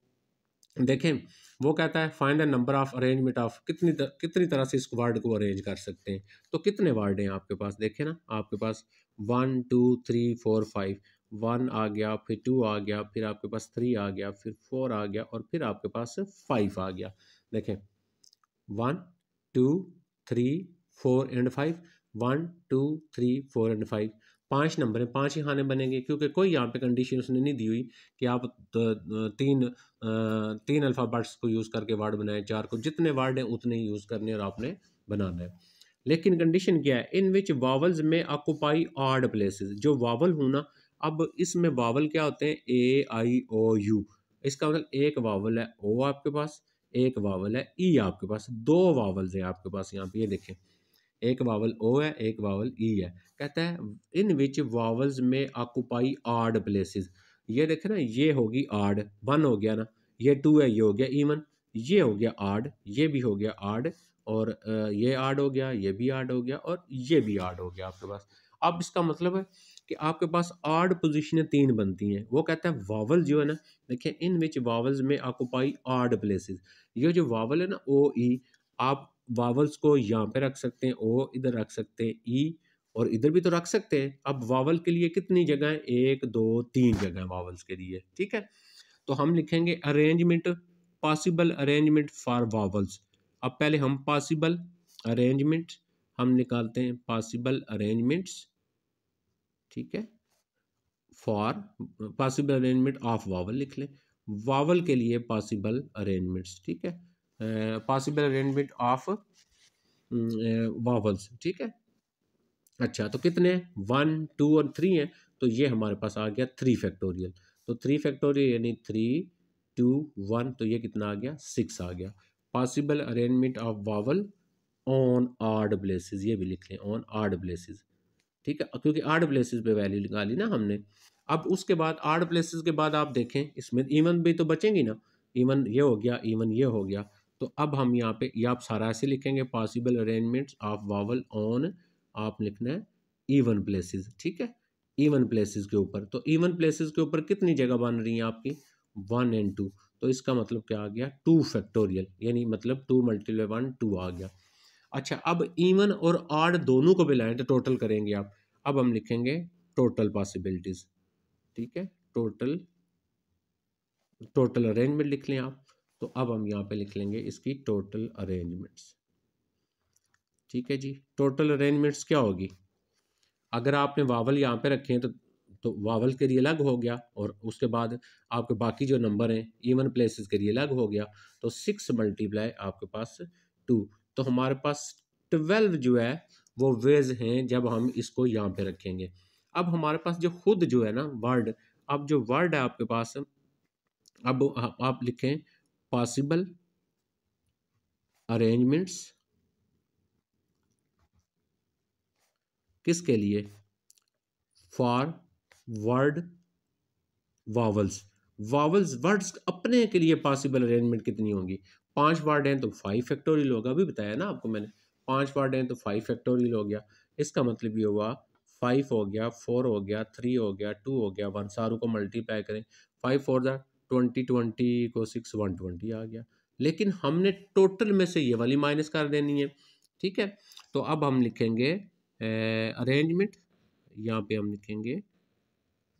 देखें, वो कहता है find the number of arrangement of, कितनी तरह से इस वर्ड को अरेंज कर सकते हैं। तो कितने वर्ड हैं आपके पास, देखें ना, आपके पास 1 2 3 4 5, 1 आ गया, फिर 2 आ गया, फिर आपके पास 3 आ गया, फिर 4 आ गया, और फिर आपके पास 5 आ गया। देखें 1 2 3 4 एंड 5, 1 2 3 4 एंड 5, 5 नंबर है, 5 ही खाने बनेंगे, क्योंकि कोई यहाँ पे कंडीशन उसने नहीं दी हुई कि आप तीन अल्फ़ाबेट्स को यूज़ करके वर्ड बनाए, 4 को, जितने वर्ड हैं उतने ही यूज़ करने और आपने बनाना है। लेकिन कंडीशन क्या है, इन विच वावल्स में ऑक्यूपाई ऑड प्लेसेस, जो वावल हूँ ना, अब इसमें वावल क्या होते हैं, ए आई ओ यू, इसका मतलब एक वावल है ओ आपके पास, एक वावल है ई आपके पास, दो वावल्स हैं आपके पास यहाँ पे, ये देखें, एक वावल ओ है, एक वावल ई है। कहता है इन विच वावल्स में ऑक्यूपाई ऑड प्लेसेस, ये देखे ना, ये होगी ऑड, वन हो गया ना, ये टू है, ये हो गया इवन, ये हो गया ऑड, ये भी हो गया ऑड, और ये ऑड हो गया, ये भी ऑड हो गया, और ये भी ऑड हो गया आपके पास। अब इसका मतलब है कि आपके पास ऑड पोजीशनें तीन बनती हैं। वो कहता है वावल जो है ना, देखिए इन विच वावल्स में ऑक्यूपाई ऑड प्लेसेस, ये जो वावल है ना ओ ई, आप वावल्स को यहाँ पे रख सकते हैं, ओ इधर रख सकते हैं, ई और इधर भी तो रख सकते हैं। अब वावल के लिए कितनी जगह है, एक दो तीन जगह वावल्स के लिए, ठीक है। तो हम लिखेंगे arrangement, possible arrangement for vowels. अब पहले हम पॉसिबल अरेंजमेंट हम निकालते हैं, पॉसिबल अरेंजमेंट्स, ठीक है, for, possible arrangement of vowel लिख लें, वावल के लिए पॉसिबल अरेंजमेंट्स, ठीक है, पॉसिबल अरेंजमेंट ऑफ वावल्स, ठीक है। अच्छा तो कितने, वन टू और थ्री हैं, तो ये हमारे पास आ गया थ्री फैक्टोरियल, तो थ्री फैक्टोरियल यानी थ्री टू वन, तो ये कितना आ गया, सिक्स आ गया। Possible arrangement of vowel on odd places, ये भी लिख लें, ऑन आर्ड प्लेसेस, ठीक है, क्योंकि आर्ड प्लेसेस पे वैल्यू निकाली ना हमने। अब उसके बाद आर्ड प्लेसेस के बाद आप देखें इसमें इवन भी तो बचेंगी ना, इवन ये हो गया, इवन ये हो गया, तो अब हम यहाँ पे ये आप सारा ऐसे लिखेंगे, possible arrangements of vowel on, आप लिखना है इवन प्लेसेस, ठीक है, इवन प्लेसेस के ऊपर। तो इवन प्लेसेस के ऊपर कितनी जगह बन रही है आपकी, वन एंड टू, तो इसका मतलब क्या आ गया, टू फैक्टोरियल, यानी मतलब टू मल्टीप्लाई वन टू आ गया। अच्छा अब इवन और ऑड दोनों को मिलाएं तो टोटल करेंगे आप, अब हम लिखेंगे टोटल पॉसिबिलिटीज, ठीक है, टोटल, टोटल अरेंजमेंट लिख लें आप, तो अब हम यहाँ पे लिख लेंगे इसकी टोटल अरेंजमेंट्स, ठीक है जी। टोटल अरेंजमेंट्स क्या होगी, अगर आपने वावल यहाँ पे रखे हैं तो वावल के लिए अलग हो गया, और उसके बाद आपके बाकी जो नंबर हैं इवन प्लेसेस के लिए अलग हो गया, तो सिक्स मल्टीप्लाई आपके पास टू, तो हमारे पास 12 जो है वो वेज हैं जब हम इसको यहाँ पे रखेंगे। अब हमारे पास जो खुद जो है ना वर्ड, अब जो वर्ड है आपके पास, अब आप लिखें पॉसिबल अरेंजमेंट्स, किसके लिए, for word vowels, vowels words अपने के लिए पॉसिबल अरेंजमेंट कितनी होंगी, पांच वर्ड हैं तो फाइव फैक्टोरियल होगा, अभी बताया ना आपको मैंने, पांच वर्ड हैं तो फाइव फैक्टोरियल हो गया, इसका मतलब ये हुआ फाइव हो गया, फोर हो गया, थ्री हो गया, टू हो गया, वन, सारों को मल्टीप्लाई करें, five four the twenty, twenty को सिक्स, 120 आ गया। लेकिन हमने टोटल में से ये वाली माइनस कर देनी है, ठीक है। तो अब हम लिखेंगे अरेंजमेंट, यहाँ पे हम लिखेंगे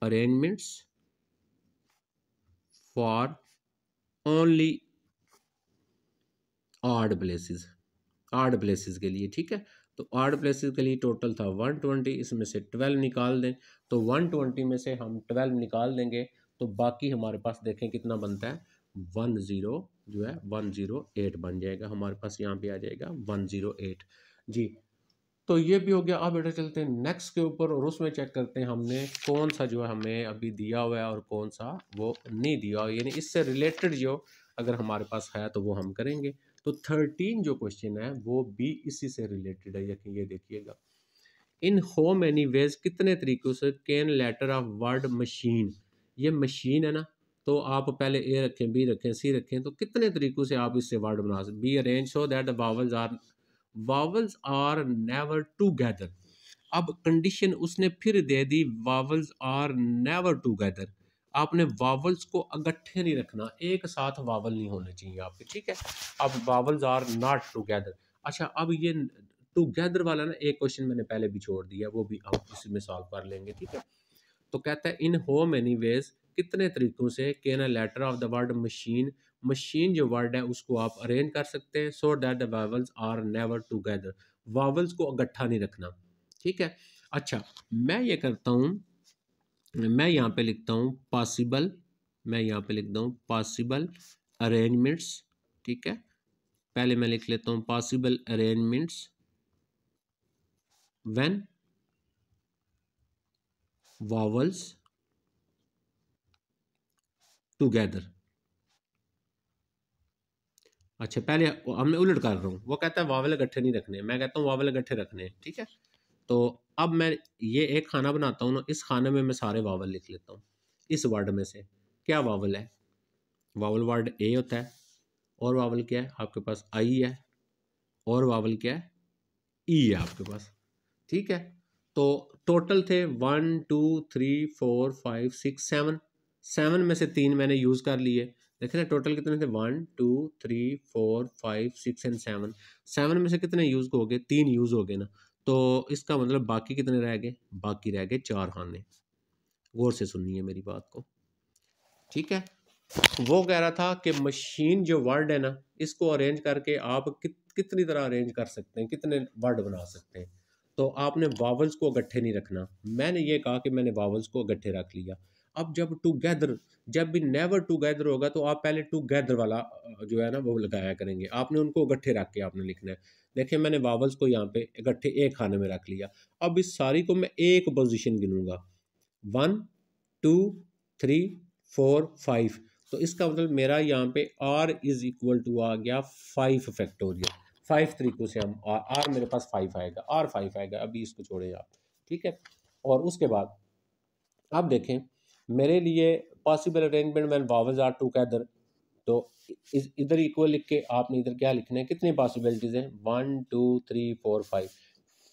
arrangements for only odd places, odd places के लिए, ठीक है। तो ऑड प्लेसेस के लिए टोटल था 120, इसमें से 12 निकाल दें, तो 120 में से हम 12 निकाल देंगे, तो बाकी हमारे पास देखें कितना बनता है, 10 जो है 108 बन जाएगा हमारे पास, यहाँ पे आ जाएगा 108 जी। तो ये भी हो गया। अब बेटा चलते हैं नेक्स्ट के ऊपर और उसमें चेक करते हैं हमने कौन सा जो है हमें अभी दिया हुआ है और कौन सा वो नहीं दिया हुआ, यानी इससे रिलेटेड जो अगर हमारे पास है तो वो हम करेंगे। तो 13 जो क्वेश्चन है वो भी इसी से रिलेटेड है, ये देखिएगा, इन हो मैनी वेज, कितने तरीकों से can letter of word machine, ये मशीन है ना, तो आप पहले ए रखें, बी रखें, सी रखें, तो कितने तरीकों से आप इससे वर्ड बना सकते, be arrange so that the vowels are never together. अब कंडीशन उसने फिर दे दी, वावल्स आर नेवर टूगेदर, आपने वावल्स को इकट्ठे नहीं रखना, एक साथ वावल नहीं होने चाहिए आपके, ठीक है। अब वावल्स आर नॉट टूगेदर। अच्छा अब ये टूगेदर वाला ना एक क्वेश्चन मैंने पहले भी छोड़ दिया, वो भी हम इसी में सॉल्व कर लेंगे, ठीक है। तो कहता है इन हो मैनी वेज, कितने तरीकों से can a letter of the word machine, machine जो वर्ड है उसको आप अरेंज कर सकते हैं, so that the vowels are never together, vowels को इकट्ठा नहीं रखना, ठीक है। अच्छा मैं ये करता हूँ, मैं यहाँ पे लिखता हूँ पॉसिबल, मैं यहाँ पे लिखता हूँ पॉसिबल अरेंजमेंट्स, ठीक है, पहले मैं लिख लेता हूँ possible arrangements when vowels together. अच्छा, पहले हमने उलट कर रहा हूँ, वो कहता है वावल इकट्ठे नहीं रखने, मैं कहता हूँ वावल इकट्ठे रखने हैं, ठीक है। तो अब मैं ये एक खाना बनाता हूँ ना, इस खाने में मैं सारे वावल लिख लेता हूँ। इस वर्ड में से क्या वावल है? वावल वर्ड ए होता है, और वावल क्या है आपके पास? आई है, और वावल क्या है? ई है आपके पास, ठीक है। तो टोटल थे 1 2 3 4 5 6 7, 7 में से 3 मैंने यूज़ कर लिए। देखें ना टोटल कितने थे, 1 2 3 4 5 6 एंड 7, 7 में से कितने यूज़ हो गए? 3 यूज़ हो गए ना। तो इसका मतलब बाकी कितने रह गए? बाकी रह गए 4 खाने। गौर से सुनिए मेरी बात को, ठीक है। वो कह रहा था कि मशीन जो वर्ड है ना, इसको अरेंज करके आप कितनी तरह अरेंज कर सकते हैं, कितने वर्ड बना सकते हैं। तो आपने वावल्स को इकट्ठे नहीं रखना। मैंने ये कहा कि मैंने वावल्स को इकट्ठे रख लिया। अब जब टुगेदर, जब भी नेवर टुगेदर होगा तो आप पहले टुगेदर वाला जो है ना वो लगाया करेंगे। आपने उनको इकट्ठे रख के आपने लिखना है। देखिए मैंने वावल्स को यहाँ पे इकट्ठे एक खाने में रख लिया। अब इस सारी को मैं एक पोजीशन गिनूंगा, 1 2 3 4 5। तो इसका मतलब मेरा यहाँ पे r इज इक्वल टू आ गया 5 फैक्टोरियल। 5 तरीकों से हम r मेरे पास 5 आएगा, r 5 आएगा। अभी इसको छोड़े आप, ठीक है। और उसके बाद आप देखें मेरे लिए possible arrangement when vowels are together, तो इधर इक्वल लिख के आपने इधर क्या लिखना है, कितनी पॉसिबिलिटीज हैं? 1 2 3 4 5,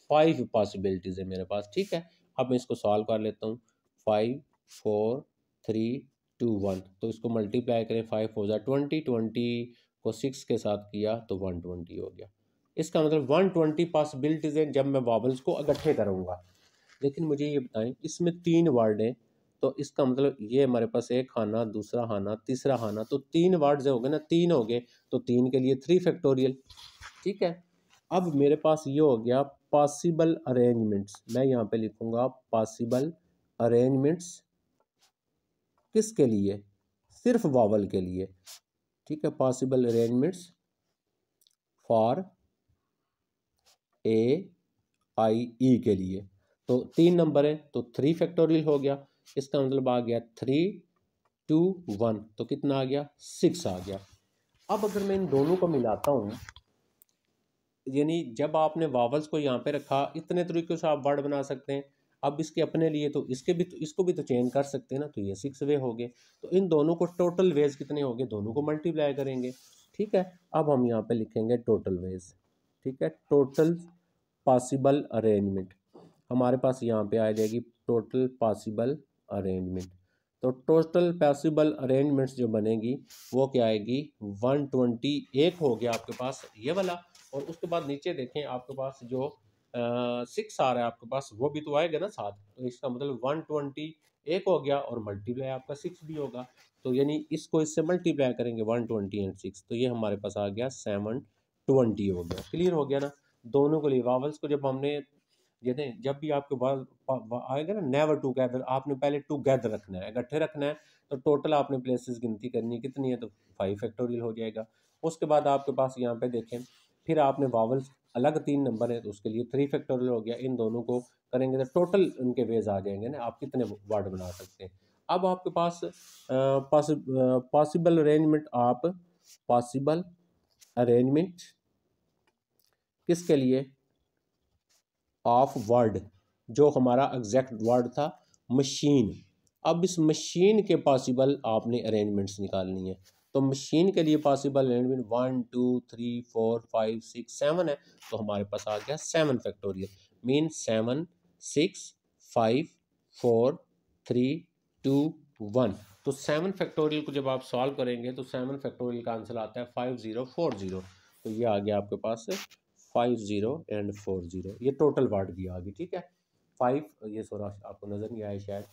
5 पॉसिबिलिटीज है मेरे पास, ठीक है। अब मैं इसको सॉल्व कर लेता हूँ। 5 4 3 2 1, तो इसको मल्टीप्लाई करें, 5 4 20, 20 को 6 के साथ किया तो 120 हो गया। इसका मतलब 120 पॉसिबिलिटीज हैं जब मैं वावल्स को इकट्ठे करूँगा। लेकिन मुझे ये बताएं इसमें 3 वर्ड हैं, तो इसका मतलब ये हमारे पास एक खाना, दूसरा खाना, तीसरा खाना, तो 3 वर्ड्स हो गए ना, 3 हो गए, तो 3 के लिए 3 फैक्टोरियल, ठीक है। अब मेरे पास ये हो गया पॉसिबल अरेंजमेंट्स। मैं यहाँ पे लिखूंगा पॉसिबल अरेंजमेंट्स, किसके लिए? सिर्फ वावल के लिए, ठीक है। पॉसिबल अरेंजमेंट्स फॉर ए आई ई के लिए, तो 3 नंबर है तो 3 फैक्टोरियल हो गया। इसका मतलब आ गया 3 2 1, तो कितना आ गया? 6 आ गया। अब अगर मैं इन दोनों को मिलाता हूँ, यानी जब आपने वावल्स को यहाँ पे रखा, इतने तरीके से आप वर्ड बना सकते हैं। अब इसके अपने लिए तो इसके भी तो इसको भी तो चेंज कर सकते हैं ना, तो ये 6 वे हो गए। तो इन दोनों को टोटल वेज कितने हो गए, दोनों को मल्टीप्लाई करेंगे, ठीक है। अब हम यहाँ पे लिखेंगे टोटल वेज, ठीक है। टोटल पॉसिबल अरेंजमेंट हमारे पास यहाँ पे आ जाएगी टोटल पॉसिबल अरेंजमेंट। तो टोटल पॉसिबल अरेंजमेंट्स जो बनेगी वो क्या आएगी? 120 एक हो गया आपके पास ये वाला, और उसके बाद नीचे देखें आपके पास जो 6 आ रहा है आपके पास, वो भी तो आएगा ना साथ। तो इसका मतलब 120 एक हो गया और मल्टीप्लाई आपका 6 भी होगा। तो यानी इसको इससे मल्टीप्लाई करेंगे 120 एंड 6, तो ये हमारे पास आ गया 720 हो गया। क्लियर हो गया ना? दोनों के लिए वावल्स को जब हमने, जब भी आपके पास आएगा ना नेवर टुगेदर, आपने पहले टुगेदर रखना है, इकट्ठे रखना है। तो टोटल आपने प्लेसेस गिनती करनी है कितनी है, तो 5 फैक्टोरियल हो जाएगा। उसके बाद आपके पास यहाँ पे देखें, फिर आपने वावल्स अलग 3 नंबर है तो उसके लिए 3 फैक्टोरियल हो गया। इन दोनों को करेंगे तो टोटल उनके वेज आ जाएंगे ना, आप कितने वर्ड बना सकते हैं। अब आपके पास पॉसिबल अरेंजमेंट, आप पॉसिबल अरेंजमेंट किसके लिए? ऑफ वर्ड, जो हमारा एग्जैक्ट वर्ड था मशीन। अब इस मशीन के पॉसिबल आपने अरेंजमेंट्स निकालनी है। तो मशीन के लिए पॉसिबल अरेंजमेंट 1 2 3 4 5 6 7 है, तो हमारे पास आ गया 7 फैक्टोरियल। मीन 7 6 5 4 3 2 1। तो 7 फैक्टोरियल को जब आप सॉल्व करेंगे तो 7 फैक्टोरियल का आंसर आता है 5040। तो ये आ गया आपके पास 50 एंड 40, ये टोटल वर्ड की आ गई, ठीक है। 5, ये सोरा आपको नज़र नहीं आया शायद,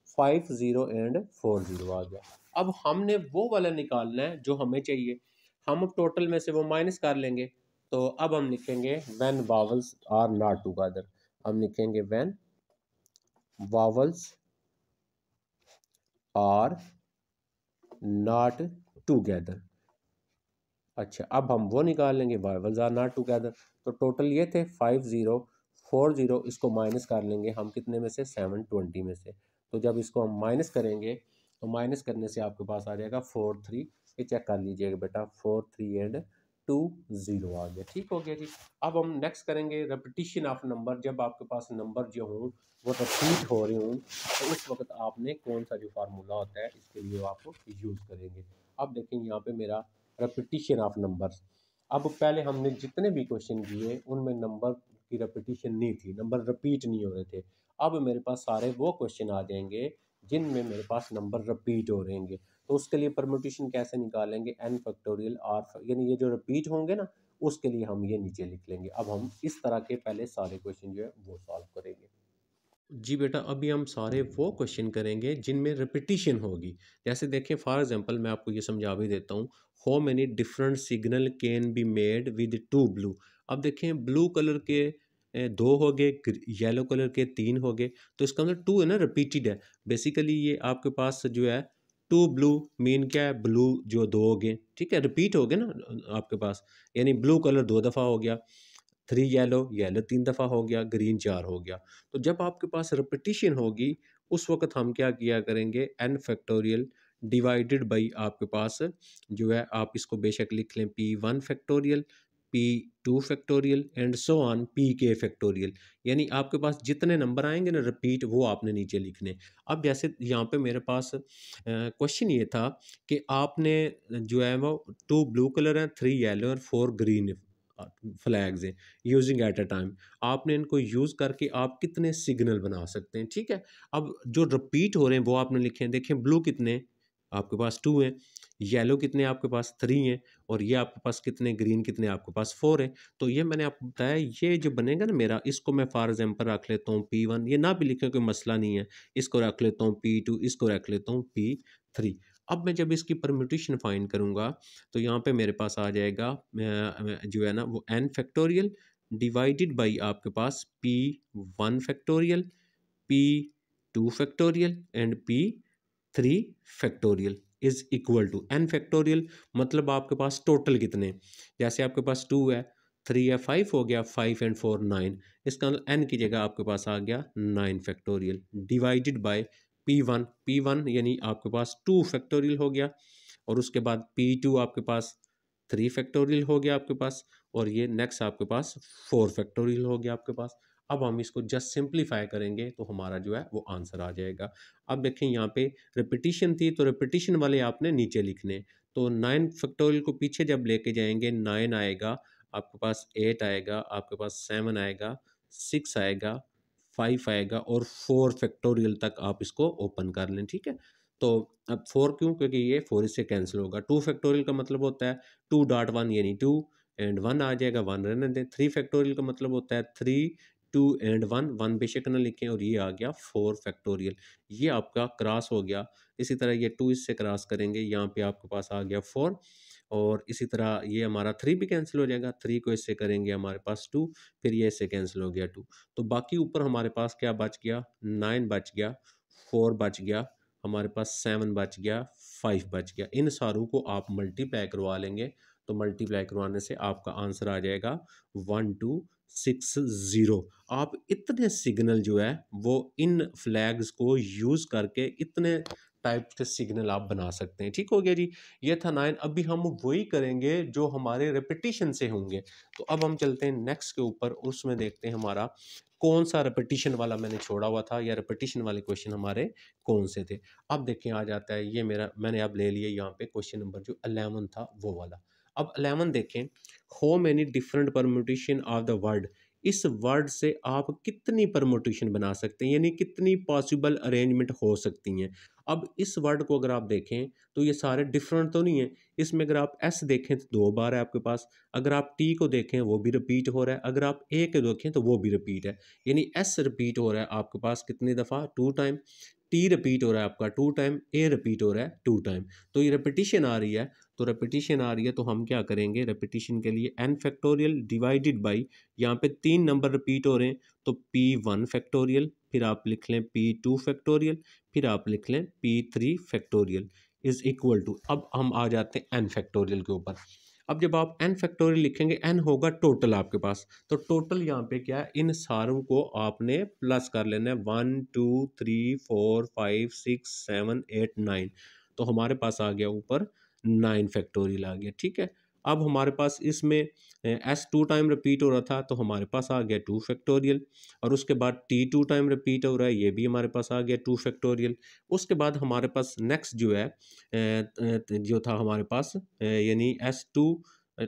50 एंड 40 आ गया। अब हमने वो वाला निकालना है जो हमें चाहिए। हम टोटल में से वो माइनस कर लेंगे। तो अब हम लिखेंगे when vowels are not together. हम लिखेंगे when vowels are not together. अच्छा, अब हम वो निकाल लेंगे why ones are not together. तो टोटल ये थे 5040, इसको माइनस कर लेंगे हम कितने में से, 720 में से। तो जब इसको हम माइनस करेंगे तो माइनस करने से आपके पास आ जाएगा 43। ये चेक कर लीजिएगा बेटा, 43 एंड 20 आ गया। ठीक हो गया जी। अब हम नेक्स्ट करेंगे रेपिटिशन ऑफ नंबर। जब आपके पास नंबर जो हों वो रिपीट हो रहे हों तो उस वक्त आपने कौन सा जो फार्मूला होता है इसके लिए आप यूज़ करेंगे। अब देखें यहाँ पे मेरा रेपिटिशन ऑफ नंबर्स। अब पहले हमने जितने भी क्वेश्चन किए उनमें नंबर की रेपिटिशन नहीं थी, नंबर रिपीट नहीं हो रहे थे। अब मेरे पास सारे वो क्वेश्चन आ जाएंगे जिनमें मेरे पास नंबर रिपीट हो रहेंगे। तो उसके लिए परम्यूटेशन कैसे निकालेंगे, एन फैक्टोरियल आर, यानी ये जो रिपीट होंगे ना उसके लिए हम ये नीचे लिख लेंगे। अब हम इस तरह के पहले सारे क्वेश्चन जो है वो सॉल्व करेंगे। जी बेटा, अभी हम सारे वो क्वेश्चन करेंगे जिनमें रिपीटिशन होगी। जैसे देखें फॉर एग्जांपल मैं आपको ये समझा भी देता हूँ। How many different signal can be made with two blue. अब देखें ब्लू कलर के दो हो गए, येलो कलर के तीन हो गए। तो इसका मतलब टू है ना, रिपीटेड है। बेसिकली ये आपके पास जो है टू ब्लू मीन क्या है, ब्लू जो दो हो गए, ठीक है, रिपीट हो गए ना आपके पास, यानी ब्लू कलर दो दफ़ा हो गया। थ्री येलो, येलो तीन दफ़ा हो गया, ग्रीन चार हो गया। तो जब आपके पास रिपीटिशन होगी उस वक्त हम क्या किया करेंगे, एन फैक्टोरियल डिवाइडेड बाई आपके पास जो है, आप इसको बेशक लिख लें P1 factorial, P2 factorial and so on Pk factorial. यानी आपके पास जितने नंबर आएंगे ना रिपीट, वो आपने नीचे लिखने। अब जैसे यहाँ पे मेरे पास क्वेश्चन ये था कि आपने जो है वो टू ब्लू कलर हैं, थ्री येलो और फोर ग्रीन फ्लैग्स हैं यूजिंग एट अ टाइम। आपने इनको यूज़ करके आप कितने सिग्नल बना सकते हैं, ठीक है। अब जो रिपीट हो रहे हैं वो आपने लिखे हैं। देखें ब्लू कितने आपके पास टू हैं, येलो कितने आपके पास थ्री हैं, और ये आपके पास कितने, ग्रीन कितने आपके पास फोर है। तो ये मैंने आपको बताया, ये जो बनेगा ना मेरा, इसको मैं फॉर एग्जांपल रख लेता हूँ P1। ये ना भी लिखे कोई मसला नहीं है, इसको रख लेता हूँ P2, इसको रख लेता हूँ P3। अब मैं जब इसकी परम्यूटेशन फाइंड करूँगा तो यहाँ पे मेरे पास आ जाएगा जो है ना वो एन फैक्टोरियल डिवाइडेड बाई आपके पास P1 factorial, P2 factorial and P3 factorial is equal to n factorial. मतलब आपके पास टोटल कितने, जैसे आपके पास टू है, थ्री है, फाइव हो गया, फाइव एंड फोर नाइन। इसका मतलब एन की जगह आपके पास आ गया nine factorial divided by P1। P1 यानी आपके पास टू फैक्टोरियल हो गया, और उसके बाद P2 आपके पास थ्री फैक्टोरियल हो गया आपके पास, और ये नेक्स्ट आपके पास फोर फैक्टोरियल हो गया आपके पास। अब हम इसको जस्ट सिंप्लीफाई करेंगे तो हमारा जो है वो आंसर आ जाएगा। अब देखें यहाँ पे रिपीटिशन थी तो रिपीटिशन वाले आपने नीचे लिखने। तो नाइन फैक्टोरियल को पीछे जब लेके जाएंगे, नाइन आएगा आपके पास, एट आएगा आपके पास, सेवन आएगा, सिक्स आएगा, फाइव आएगा, और फोर फैक्टोरियल तक आप इसको ओपन कर लें, ठीक है। तो अब फोर क्यों, क्योंकि ये फोर इससे कैंसिल होगा। टू फैक्टोरियल का मतलब होता है टू डॉट वन यानी टू, एंड वन आ जाएगा, वन रहने दें। थ्री फैक्टोरियल का मतलब होता है three, two and one, one बेशक न लिखें, और ये आ गया फोर फैक्टोरियल। ये आपका क्रॉस हो गया। इसी तरह ये टू इससे क्रॉस करेंगे, यहाँ पे आपके पास आ गया फोर, और इसी तरह ये हमारा थ्री भी कैंसिल हो जाएगा, थ्री को इससे करेंगे हमारे पास टू, फिर ये इससे कैंसिल हो गया टू। तो बाकी ऊपर हमारे पास क्या बच गया, नाइन बच गया, फोर बच गया हमारे पास, सेवन बच गया, फाइव बच गया। इन सारों को आप मल्टीप्लाई करवा लेंगे तो मल्टीप्लाई करवाने से आपका आंसर आ जाएगा 1260। आप इतने सिग्नल जो है वो इन फ्लैग्स को यूज़ करके इतने टाइप के सिग्नल आप बना सकते हैं। ठीक हो गया जी। ये था नाइन। अभी हम वही करेंगे जो हमारे रिपीटिशन से होंगे। तो अब हम चलते हैं नेक्स्ट के ऊपर, उसमें देखते हैं हमारा कौन सा रिपीटिशन वाला मैंने छोड़ा हुआ था, या रिपीटिशन वाले क्वेश्चन हमारे कौन से थे। अब देखें आ जाता है ये मेरा, मैंने अब ले लिया यहाँ पे क्वेश्चन नंबर जो 11 था वो वाला। अब 11 देखें, how many different permutation of the word. इस वर्ड से आप कितनी परम्यूटेशन बना सकते हैं, यानी कितनी पॉसिबल अरेंजमेंट हो सकती हैं। अब इस वर्ड को अगर आप देखें तो ये सारे डिफरेंट तो नहीं है। इसमें अगर आप एस देखें तो दो बार है आपके पास, अगर आप टी को देखें वो भी रिपीट हो रहा है, अगर आप ए को देखें तो वो भी रिपीट है। यानी एस रिपीट हो रहा है आपके पास कितनी दफ़ा, टू टाइम। टी रिपीट हो रहा है आपका टू टाइम, ए रिपीट हो रहा है टू टाइम। तो ये रिपीटिशन आ रही है, तो रेपिटिशन आ रही है तो हम क्या करेंगे, रेपिटिशन के लिए एन फैक्टोरियल डिवाइडेड बाई, यहाँ पे तीन नंबर रिपीट हो रहे हैं तो P1 फैक्टोरियल, फिर आप लिख लें P2 फैक्टोरियल, फिर आप लिख लें P3 factorial is equal to. अब हम आ जाते हैं एन फैक्टोरियल के ऊपर। अब जब आप n फैक्टोरियल लिखेंगे, n होगा टोटल आपके पास, तो टोटल यहाँ पे क्या है, इन सारों को आपने प्लस कर लेना है, 1 2 3 4 5 6 7 8 9, तो हमारे पास आ गया ऊपर 9 फैक्टोरियल आ गया। ठीक है, अब हमारे पास इसमें s 2 टाइम रिपीट हो रहा था, तो हमारे पास आ गया 2 फैक्टोरियल, और उसके बाद t 2 टाइम रिपीट हो रहा है, ये भी हमारे पास आ गया 2 फैक्टोरियल। उसके बाद हमारे पास नेक्स्ट जो है जो था हमारे पास यानी s2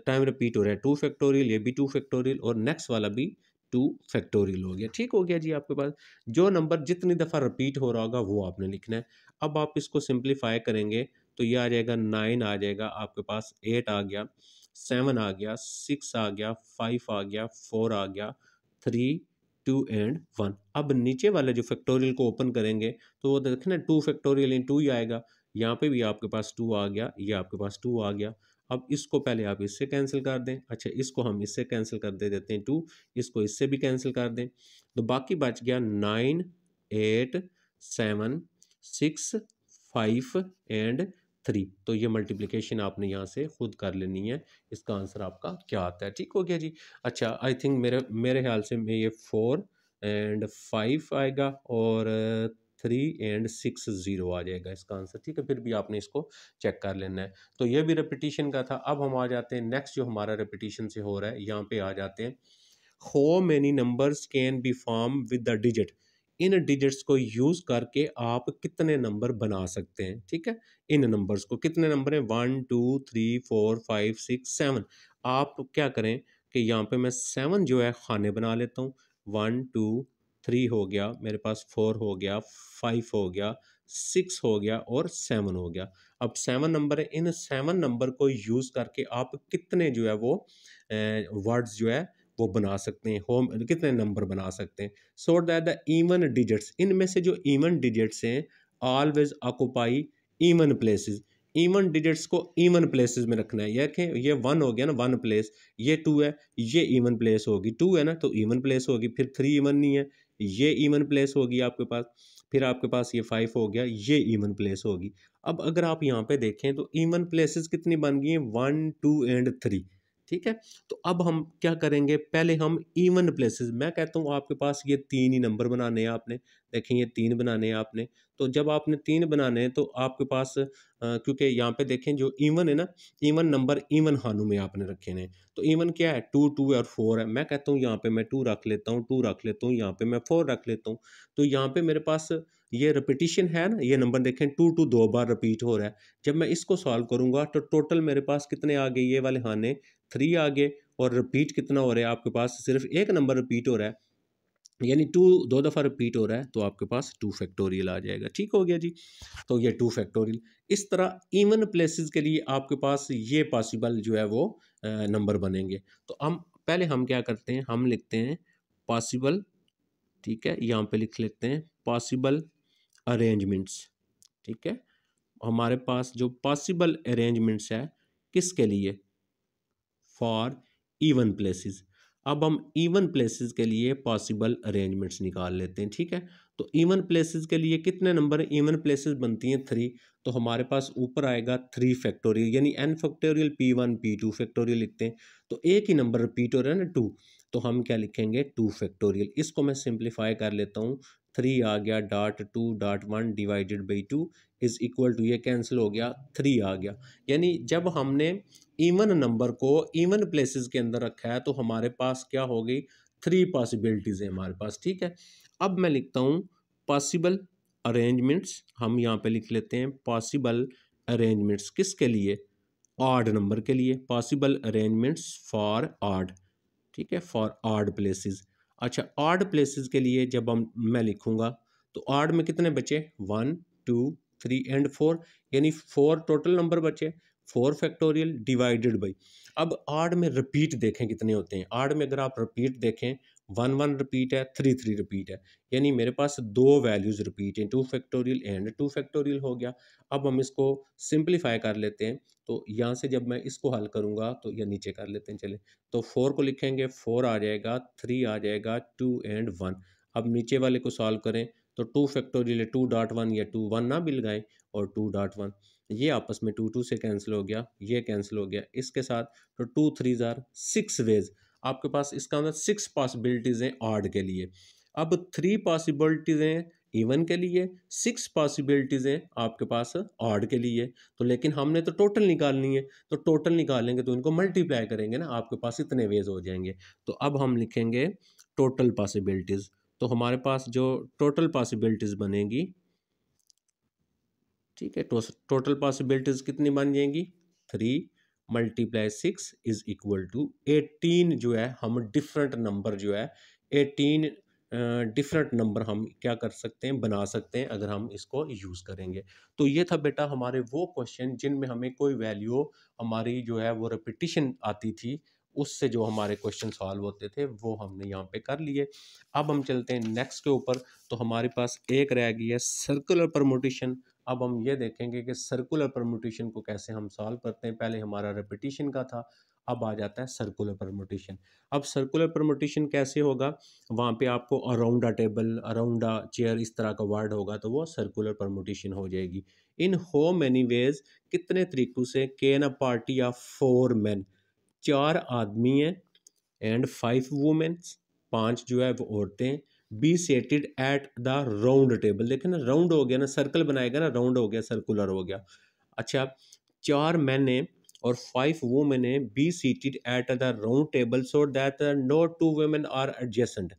टाइम रिपीट हो रहा है 2 फैक्टोरियल, ये भी 2 फैक्टोरियल, और नेक्स्ट वाला भी 2 फैक्टोरियल हो गया। ठीक हो गया जी, आपके पास जो नंबर जितनी दफ़ा रिपीट हो रहा होगा वो आपने लिखना है। अब आप इसको सिंप्लीफाई करेंगे तो ये आ जाएगा 9 आ जाएगा आपके पास, 8 आ गया, 7 आ गया, 6 आ गया, 5 आ गया, 4 आ गया, 3 2 एंड 1। अब नीचे वाले जो फैक्टोरियल को ओपन करेंगे तो वो देखना 2 फैक्टोरियल इन 2 ही आएगा, यहाँ पे भी आपके पास 2 आ गया, ये आपके पास 2 आ गया। अब इसको पहले आप इससे कैंसिल कर दें, अच्छा इसको हम इससे कैंसिल कर दे देते हैं 2, इसको इससे भी कैंसिल कर दें, तो बाकी बच गया 9 8 7 6 5 एंड 3। तो ये मल्टीप्लिकेशन आपने यहाँ से खुद कर लेनी है, इसका आंसर आपका क्या आता है। ठीक हो गया जी। अच्छा आई थिंक मेरे मेरे ख्याल से मैं ये 4 एंड 5 आएगा, और 3 एंड 6 0 आ जाएगा इसका आंसर। ठीक है, फिर भी आपने इसको चेक कर लेना है। तो ये भी रेपिटिशन का था। अब हम आ जाते हैं नेक्स्ट जो हमारा रेपिटिशन से हो रहा है, यहाँ पे आ जाते हैं, how many numbers can be form with the digit, in digits को यूज करके आप कितने नंबर बना सकते हैं। ठीक है, इन नंबर्स को, कितने नंबर हैं, 1 2 3 4 5 6 7। आप क्या करें कि यहाँ पे मैं 7 जो है खाने बना लेता हूँ, 1 2 3 हो गया मेरे पास, 4 हो गया, 5 हो गया, 6 हो गया, और 7 हो गया। अब 7 नंबर है, इन 7 नंबर को यूज करके आप कितने जो है वो वर्ड्स जो है वो बना सकते हैं, होम कितने नंबर बना सकते हैं। So that the even digits, इनमें से जो इवन डिजिट्स हैं, always occupy even places, even digits को इवन प्लेसेस में रखना है। ये रखें, ये 1 हो गया ना 1 प्लेस, ये 2 है, ये इवन प्लेस होगी, 2 है ना तो इवन प्लेस होगी, फिर 3 इवन नहीं है, ये इवन प्लेस होगी आपके पास, फिर आपके पास ये 5 हो गया, ये इवन प्लेस होगी। अब अगर आप यहाँ पे देखें तो इवन प्लेसेस कितनी बन गई हैं, 1 2 एंड 3। ठीक है, तो अब हम क्या करेंगे, पहले हम इवन प्लेसेस, मैं कहता हूँ आपके पास ये 3 ही नंबर बनाने हैं आपने, देखें ये 3 बनाने हैं आपने। तो जब आपने 3 बनाने हैं तो आपके पास क्योंकि यहाँ पे देखें जो इवन है ना, इवन नंबर इवन खानों में आपने रखे हैं, तो इवन क्या है, 2 2 और 4 है। मैं कहता हूँ यहाँ पे मैं 2 रख लेता हूँ, 2 रख लेता हूँ, यहाँ पे मैं 4 रख लेता हूँ। तो यहाँ पे मेरे पास ये रिपीटिशन है ना, ये नंबर देखें 2 2 2 बार रिपीट हो रहा है। जब मैं इसको सॉल्व करूंगा तो टोटल मेरे पास कितने आ गए, ये वाले खाने 3 आ गए, और रिपीट कितना हो रहा है आपके पास, सिर्फ एक नंबर रिपीट हो रहा है, यानी 2 2 दफ़ा रिपीट हो रहा है, तो आपके पास 2 फैक्टोरियल आ जाएगा। ठीक हो गया जी, तो ये 2 फैक्टोरियल। इस तरह इवन प्लेसेस के लिए आपके पास ये पॉसिबल जो है वो नंबर बनेंगे। तो हम क्या करते हैं, हम लिखते हैं पॉसिबल, ठीक है, यहाँ पे लिख लेते हैं पॉसिबल अरेंजमेंट्स। ठीक है, हमारे पास जो पॉसिबल अरेंजमेंट्स है किसके लिए, फॉर इवन प्लेसेस। अब हम इवन प्लेसेस के लिए पॉसिबल अरेंजमेंट्स निकाल लेते हैं। ठीक है, तो इवन प्लेसेस के लिए कितने नंबर इवन प्लेसेस बनती हैं, 3। तो हमारे पास ऊपर आएगा 3 फैक्टोरियल, यानी n factorial p1 p2 factorial लिखते हैं, तो एक ही नंबर रिपीट हो रहा है ना 2, तो हम क्या लिखेंगे 2 फैक्टोरियल। इसको मैं सिंप्लीफाई कर लेता हूँ, 3 आ गया dot 2 dot 1 divided by 2 is equal to, ये कैंसिल हो गया, 3 आ गया। यानी जब हमने इवन नंबर को इवन प्लेसेस के अंदर रखा है तो हमारे पास क्या हो गई, 3 पॉसिबिलिटीज है हमारे पास। ठीक है, अब मैं लिखता हूँ पॉसिबल अरेंजमेंट्स, हम यहाँ पे लिख लेते हैं पॉसिबल अरेंजमेंट्स किसके लिए, ऑड नंबर के लिए, पॉसिबल अरेंजमेंट्स फॉर ऑड। ठीक है, फॉर ऑड प्लेसेस। अच्छा, ऑड प्लेसेस के लिए जब मैं लिखूंगा तो ऑड में कितने बचे, 1 2 3 एंड 4, यानी 4 टोटल नंबर बचे, 4 फैक्टोरियल डिवाइडेड बाई। अब ऑड में रिपीट देखें कितने होते हैं, ऑड में अगर आप रिपीट देखें 1 1 रिपीट है, 3 3 रिपीट है, यानी मेरे पास 2 वैल्यूज रिपीट हैं, 2 फैक्टोरियल एंड 2 फैक्टोरियल हो गया। अब हम इसको सिंप्लीफाई कर लेते हैं, तो यहाँ से जब मैं इसको हल करूँगा तो यह नीचे कर लेते हैं, चले तो 4 को लिखेंगे, 4 आ जाएगा, 3 आ जाएगा, 2 एंड 1। अब नीचे वाले को सॉल्व करें तो 2 फैक्टोरियल 2 डॉट 1 या 2 1 ना भी लगाएं, और 2 डॉट 1 ये आपस में 2 2 से कैंसिल हो गया, ये कैंसिल हो गया इसके साथ, तो 2 3 ज़ार 6 वेज आपके पास, इसका मतलब 6 पॉसिबिलिटीज़ हैं ऑड के लिए। अब 3 पॉसिबिलिटीज़ हैं इवन के लिए, 6 पॉसिबिलिटीज़ हैं आपके पास ऑड के लिए। तो लेकिन हमने तो टोटल निकालनी है, तो टोटल निकालेंगे तो इनको मल्टीप्लाई करेंगे ना, आपके पास इतने वेज हो जाएंगे। तो अब हम लिखेंगे टोटल पॉसिबिलिटीज़। तो हमारे पास जो टोटल पॉसिबिलिटीज़ बनेगी, ठीक है, टोटल पॉसिबिलिटीज़ कितनी बन जाएंगी, 3 मल्टीप्लाई 6 इज इक्वल टू 18। जो है हम डिफरेंट नंबर जो है 18 डिफरेंट नंबर हम क्या कर सकते हैं, बना सकते हैं अगर हम इसको यूज़ करेंगे। तो ये था बेटा हमारे वो क्वेश्चन जिनमें हमें कोई वैल्यू हमारी जो है वो रिपीटिशन आती थी, उससे जो हमारे क्वेश्चन सॉल्व होते थे वो हमने यहाँ पे कर लिए। अब हम चलते हैं नेक्स्ट के ऊपर। तो हमारे पास एक रह गई है सर्कुलर परमुटेशन। अब हम ये देखेंगे कि सर्कुलर परमुटेशन को कैसे हम सॉल्व करते हैं। पहले हमारा रेपिटेशन का था, अब आ जाता है सर्कुलर परमुटेशन। अब सर्कुलर परमुटेशन कैसे होगा, वहाँ पे आपको अराउंड अ टेबल, अराउंड अ चेयर इस तरह का वर्ड होगा तो वो सर्कुलर परमुटेशन हो जाएगी। इन हो मैनी वेज, कितने तरीकों से, can a party of 4 men, 4 आदमी हैं, एंड 5 वुमेन्स, 5 जो है वो औरतें, be seated at the round table. देखिए ना राउंड हो गया ना, सर्कल बनाएगा ना, राउंड हो गया, सर्कुलर हो गया। अच्छा, 4 मैन ने और 5 वुमेन ने be seated at the round table so that no 2 women are adjacent.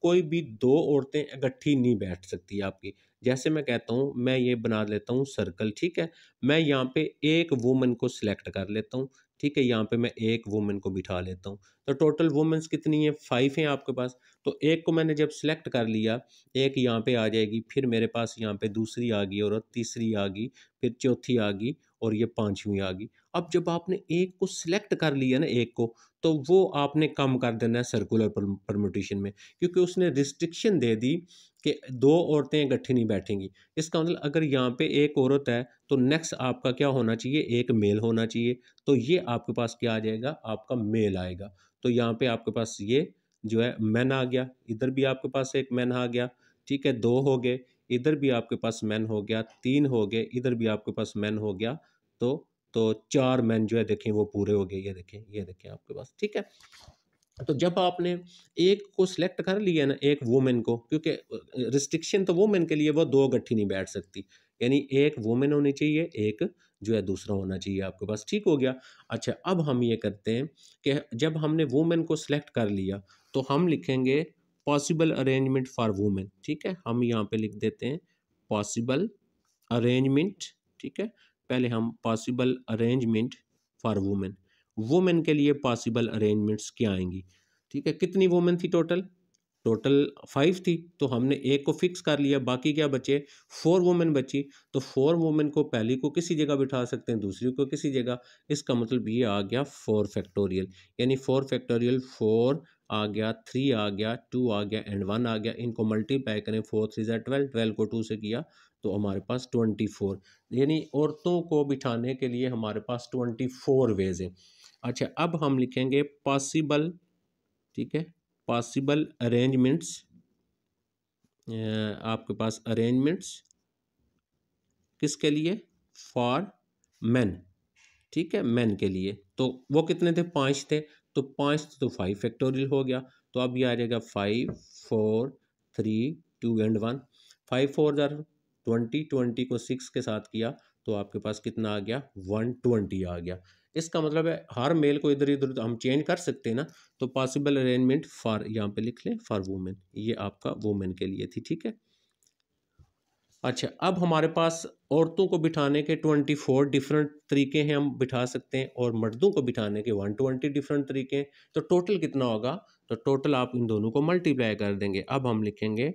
कोई भी 2 औरतें इकट्ठी नहीं बैठ सकती आपकी। जैसे मैं कहता हूँ, मैं ये बना लेता हूँ सर्कल, ठीक है, मैं यहाँ पे एक वुमन को सिलेक्ट कर लेता हूँ, ठीक है, यहाँ पे मैं एक वुमन को बिठा लेता हूँ। तो टोटल वुमेन्स कितनी है, 5 हैं आपके पास। तो एक को मैंने जब सिलेक्ट कर लिया, एक यहाँ पे आ जाएगी, फिर मेरे पास यहाँ पे दूसरी आ गई और तीसरी आ गई, फिर चौथी आ गई और ये पांचवी आ गई। अब जब आपने एक को सिलेक्ट कर लिया ना, एक को, तो वो आपने कम कर देना है सर्कुलर परम्यूटेशन में, क्योंकि उसने रिस्ट्रिक्शन दे दी कि 2 औरतें इकट्ठी नहीं बैठेंगी। इसका मतलब अगर यहाँ पे एक औरत है तो नेक्स्ट आपका क्या होना चाहिए, एक मेल होना चाहिए। तो ये आपके पास क्या आ जाएगा, आपका मेल आएगा। तो यहाँ पे आपके पास ये जो है मैन आ गया, इधर भी आपके पास एक मैन आ गया, ठीक है, 2 हो गए, इधर भी आपके पास मैन हो गया, 3 हो गए, इधर भी आपके पास मैन हो गया। तो 4 मैन जो है देखें वो पूरे हो गए, ये देखें आपके पास, ठीक है। तो जब आपने एक को सिलेक्ट कर लिया ना, एक वुमेन को, क्योंकि रिस्ट्रिक्शन तो वुमेन के लिए, वो 2 गट्ठी नहीं बैठ सकती, यानी एक वुमेन होनी चाहिए, एक जो है दूसरा होना चाहिए आपके पास, ठीक हो गया। अच्छा, अब हम ये करते हैं कि जब हमने वुमेन को सिलेक्ट कर लिया तो हम लिखेंगे पॉसिबल अरेंजमेंट फॉर वुमेन, ठीक है, हम यहाँ पे लिख देते हैं पॉसिबल अरेंजमेंट, ठीक है। पहले हम possible arrangement for women, women के लिए पॉसिबल अरेंजमेंट्स क्या आएंगी, ठीक है। कितनी वुमेन थी टोटल, टोटल 5 थी, तो हमने एक को फिक्स कर लिया, बाकी क्या बचे, 4 वुमेन बची। तो 4 वुमेन को पहली को किसी जगह बिठा सकते हैं, दूसरी को किसी जगह। इसका मतलब ये आ गया 4 फैक्टोरियल, यानी 4 फैक्टोरियल, 4 आ गया, 3 आ गया, 2 आ गया एंड 1 आ गया। इनको मल्टीप्लाई करें, 4 3 12, 12 को 2 से किया तो हमारे पास 24, यानी औरतों को बिठाने के लिए हमारे पास 24 वेज हैं। अच्छा, अब हम लिखेंगे पॉसिबल, ठीक है, पॉसिबल अरेंजमेंट्स, आपके पास अरेंजमेंट्स किसके लिए, फॉर मेन, ठीक है, मेन के लिए। तो वो कितने थे, 5 थे, तो 5 तो 5 फैक्टोरियल हो गया। तो अब ये आ जाएगा 5 4 3 2 एंड 1, 5 4 जार 20, 20 को 6 के साथ किया तो आपके पास कितना आ गया, 120 आ गया। इसका मतलब है हर मेल को इधर इधर हम चेंज कर सकते हैं ना। तो पॉसिबल अरेंजमेंट फॉर, यहाँ पे लिख लें फॉर वुमेन, ये आपका वुमेन के लिए थी, ठीक है। अच्छा, अब हमारे पास औरतों को बिठाने के 24 डिफरेंट तरीके हैं, हम बिठा सकते हैं, और मर्दों को बिठाने के 120 डिफरेंट तरीके हैं। तो टोटल कितना होगा, तो टोटल आप इन दोनों को मल्टीप्लाई कर देंगे। अब हम लिखेंगे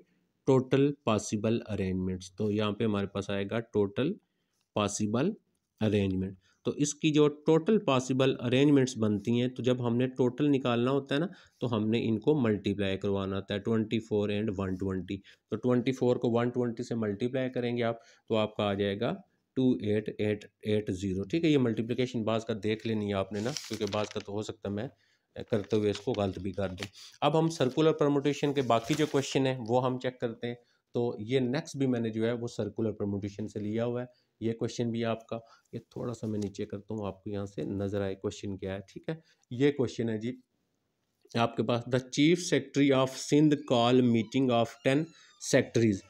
टोटल पॉसिबल अरेंजमेंट्स, तो यहाँ पे हमारे पास आएगा टोटल पॉसिबल अरेंजमेंट। तो इसकी जो टोटल पॉसिबल अरेंजमेंट्स बनती हैं, तो जब हमने टोटल निकालना होता है ना, तो हमने इनको मल्टीप्लाई करवाना होता है, 24 एंड 120। तो 24 को 120 से मल्टीप्लाई करेंगे आप, तो आपका आ जाएगा 28880, ठीक है। ये मल्टीप्लिकेशन बाज़ का देख लेनी है आपने ना, क्योंकि बाज़ का तो हो सकता है मैं करते हुए इसको गलत भी कर दूँ। अब हम सर्कुलर परमुटेशन के बाकी जो क्वेश्चन है वो हम चेक करते हैं। तो ये नेक्स्ट भी मैंने जो है वो सर्कुलर परमुटेशन से लिया हुआ है। ये क्वेश्चन भी आपका, ये थोड़ा सा मैं नीचे करता हूँ आपको यहाँ से नज़र आए क्वेश्चन क्या है, ठीक है। ये क्वेश्चन है जी आपके पास, the chief secretary of Sindh call meeting of 10 secretaries,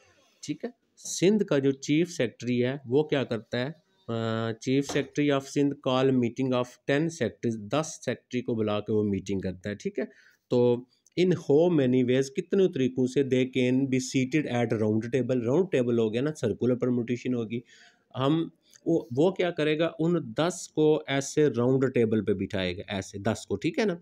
ठीक है। सिंध का जो चीफ सेक्रेटरी है वो क्या करता है, chief secretary of Sindh call meeting of 10 secretaries, 10 secretary को बुला के वो मीटिंग करता है, ठीक है। तो इन हो मैनी वेज, कितने तरीकों से they can be seated eight round table, round table हो गया ना, सर्कुलर परमुटेशन होगी। हम वो क्या करेगा, उन 10 को ऐसे राउंड टेबल पे बिठाएगा, ऐसे 10 को, ठीक है ना।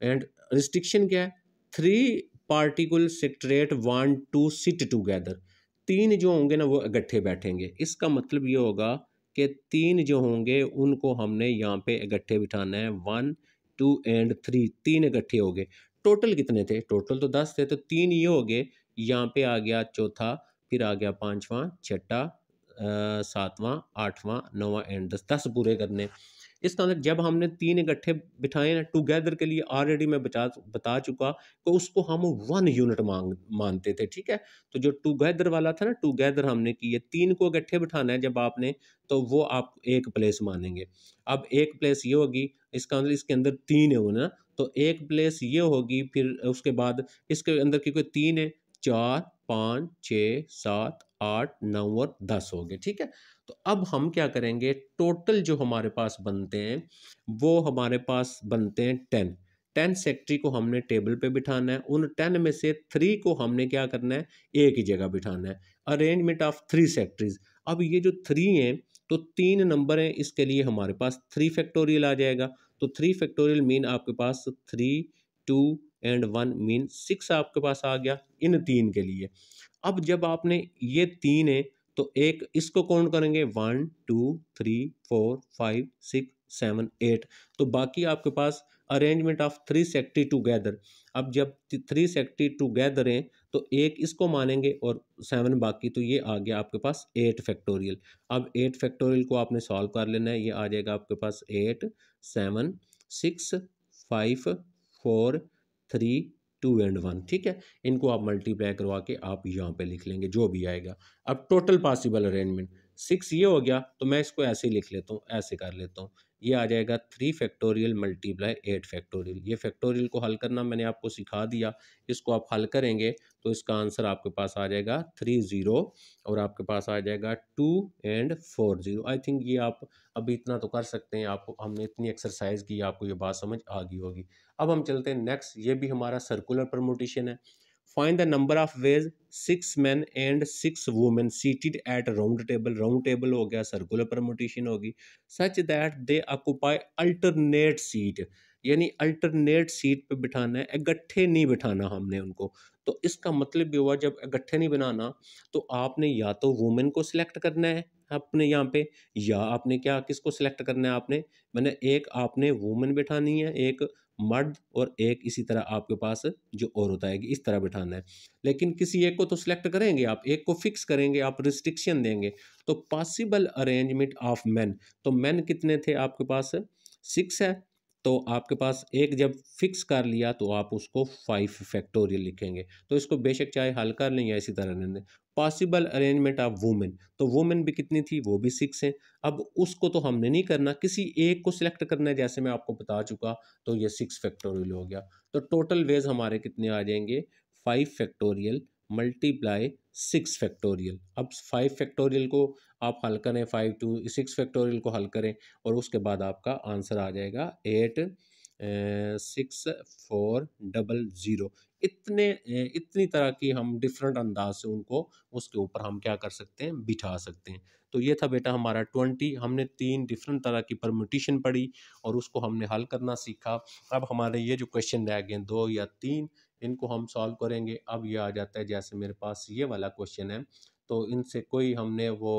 एंड रिस्ट्रिक्शन क्या है, 3 particular secretariat want to sit together, 3 जो होंगे ना वो इकट्ठे बैठेंगे। इसका मतलब ये होगा कि 3 जो होंगे उनको हमने यहाँ पे इकट्ठे बिठाना है, 1 2 एंड 3, 3 इकट्ठे हो गए। टोटल कितने थे, टोटल तो 10 थे, तो 3 ये हो गए, यहाँ पे आ गया चौथा, फिर आ गया पांचवा, छठा, सातवां, आठवां, नौवां एंड 10, 10 पूरे करने। इसका मतलब जब हमने 3 इकट्ठे बिठाए ना टुगेदर के लिए, ऑलरेडी मैं बता चुका कि उसको हम 1 यूनिट मानते थे, ठीक है। तो जो टुगेदर वाला था ना, टुगेदर हमने किए, 3 को इकट्ठे बिठाना है जब आपने, तो वो आप एक प्लेस मानेंगे। अब एक प्लेस ये होगी, इसका मतलब इसके अंदर 3 है वो ना, तो एक प्लेस ये होगी, फिर उसके बाद इसके अंदर क्योंकि 3 है, 4 5 6 7 8 9 और 10 हो गए, ठीक है। तो अब हम क्या करेंगे, टोटल जो हमारे पास बनते हैं वो हमारे पास बनते हैं 10, 10 सेक्रेटरी को हमने टेबल पे बिठाना है, उन 10 में से 3 को हमने क्या करना है, एक ही जगह बिठाना है। अरेंजमेंट ऑफ 3 सेक्रेटरीज, अब ये जो 3 हैं, तो 3 नंबर हैं, इसके लिए हमारे पास 3 फैक्टोरियल आ जाएगा। तो 3 फैक्टोरियल मीन आपके पास 3 2 एंड 1 मीन 6 आपके पास आ गया इन 3 के लिए। अब जब आपने ये 3 है, तो एक इसको काउंट करेंगे, 1 2 3 4 5 6 7 8, तो बाकी आपके पास अरेंजमेंट ऑफ 3 सेक्रेटरी टुगेदर। अब जब 3 सेक्रेटरी टुगेदर हैं, तो एक इसको मानेंगे और 7 बाकी, तो ये आ गया आपके पास 8 फैक्टोरियल। अब 8 फैक्टोरियल को आपने सॉल्व कर लेना है, ये आ जाएगा आपके पास 8 7 6 5 4 3 2 एंड 1, ठीक है। इनको आप मल्टीप्लाई करवा के आप यहाँ पे लिख लेंगे जो भी आएगा। अब टोटल पॉसिबल अरेंजमेंट 6 ये हो गया, तो मैं इसको ऐसे ही लिख लेता हूँ, ऐसे कर लेता हूँ। ये आ जाएगा 3 फैक्टोरियल मल्टीप्लाई 8 फैक्टोरियल। ये फैक्टोरियल को हल करना मैंने आपको सिखा दिया, इसको आप हल करेंगे तो इसका आंसर आपके पास आ जाएगा 30 और आपके पास आ जाएगा 2 एंड 40। आई थिंक ये आप अभी इतना तो कर सकते हैं, आपको हमने इतनी एक्सरसाइज की, आपको ये बात समझ आ गई होगी। अब हम चलते हैं नेक्स्ट, ये भी हमारा सर्कुलर परमुटेशन है। Find the number of veg 6 men and 6 women seated at round table, round table हो गया, सर्कुलर परमुटेशन होगी, such that they occupy alternate seat, यानी अल्टरनेट सीट पे बिठाना है, इकट्ठे नहीं बिठाना हमने उनको। तो इसका मतलब भी हुआ जब इकट्ठे नहीं बनाना, तो आपने या तो वुमेन को सिलेक्ट करना है अपने यहाँ पे, या आपने क्या किसको सिलेक्ट करना है, आपने मैंने एक आपने वुमेन बिठानी है, एक मर्द, और एक इसी तरह आपके पास जो औरत आएगी, इस तरह बिठाना है। लेकिन किसी एक को तो सिलेक्ट करेंगे आप, एक को फिक्स करेंगे, आप रिस्ट्रिक्शन देंगे। तो पॉसिबल अरेंजमेंट ऑफ मेन, तो मेन कितने थे आपके पास, 6 है। तो आपके पास एक जब फिक्स कर लिया तो आप उसको 5 फैक्टोरियल लिखेंगे। तो इसको बेशक चाहे हल कर लें या इसी तरह रहने दें। पॉसिबल अरेंजमेंट ऑफ वुमेन, तो वुमेन भी कितनी थी, वो भी 6 है। अब उसको तो हमने नहीं करना, किसी एक को सिलेक्ट करना है, जैसे मैं आपको बता चुका, तो ये 6 फैक्टोरियल हो गया। तो टोटल वेज हमारे कितने आ जाएंगे, 5 फैक्टोरियल मल्टीप्लाई 6 फैक्टोरियल। अब 5 फैक्टोरियल को आप हल करें, 5 टू 6 फैक्टोरियल को हल करें, और उसके बाद आपका आंसर आ जाएगा 8 6 4 0 0। इतनी तरह की हम डिफरेंट अंदाज से उनको उसके ऊपर हम क्या कर सकते हैं, बिठा सकते हैं। तो ये था बेटा हमारा 20, हमने 3 डिफरेंट तरह की परम्यूटेशन पढ़ी और उसको हमने हल करना सीखा। अब हमारे ये जो क्वेश्चन रह गए 2 या 3, इनको हम सॉल्व करेंगे। अब ये आ जाता है, जैसे मेरे पास ये वाला क्वेश्चन है, तो इनसे कोई हमने वो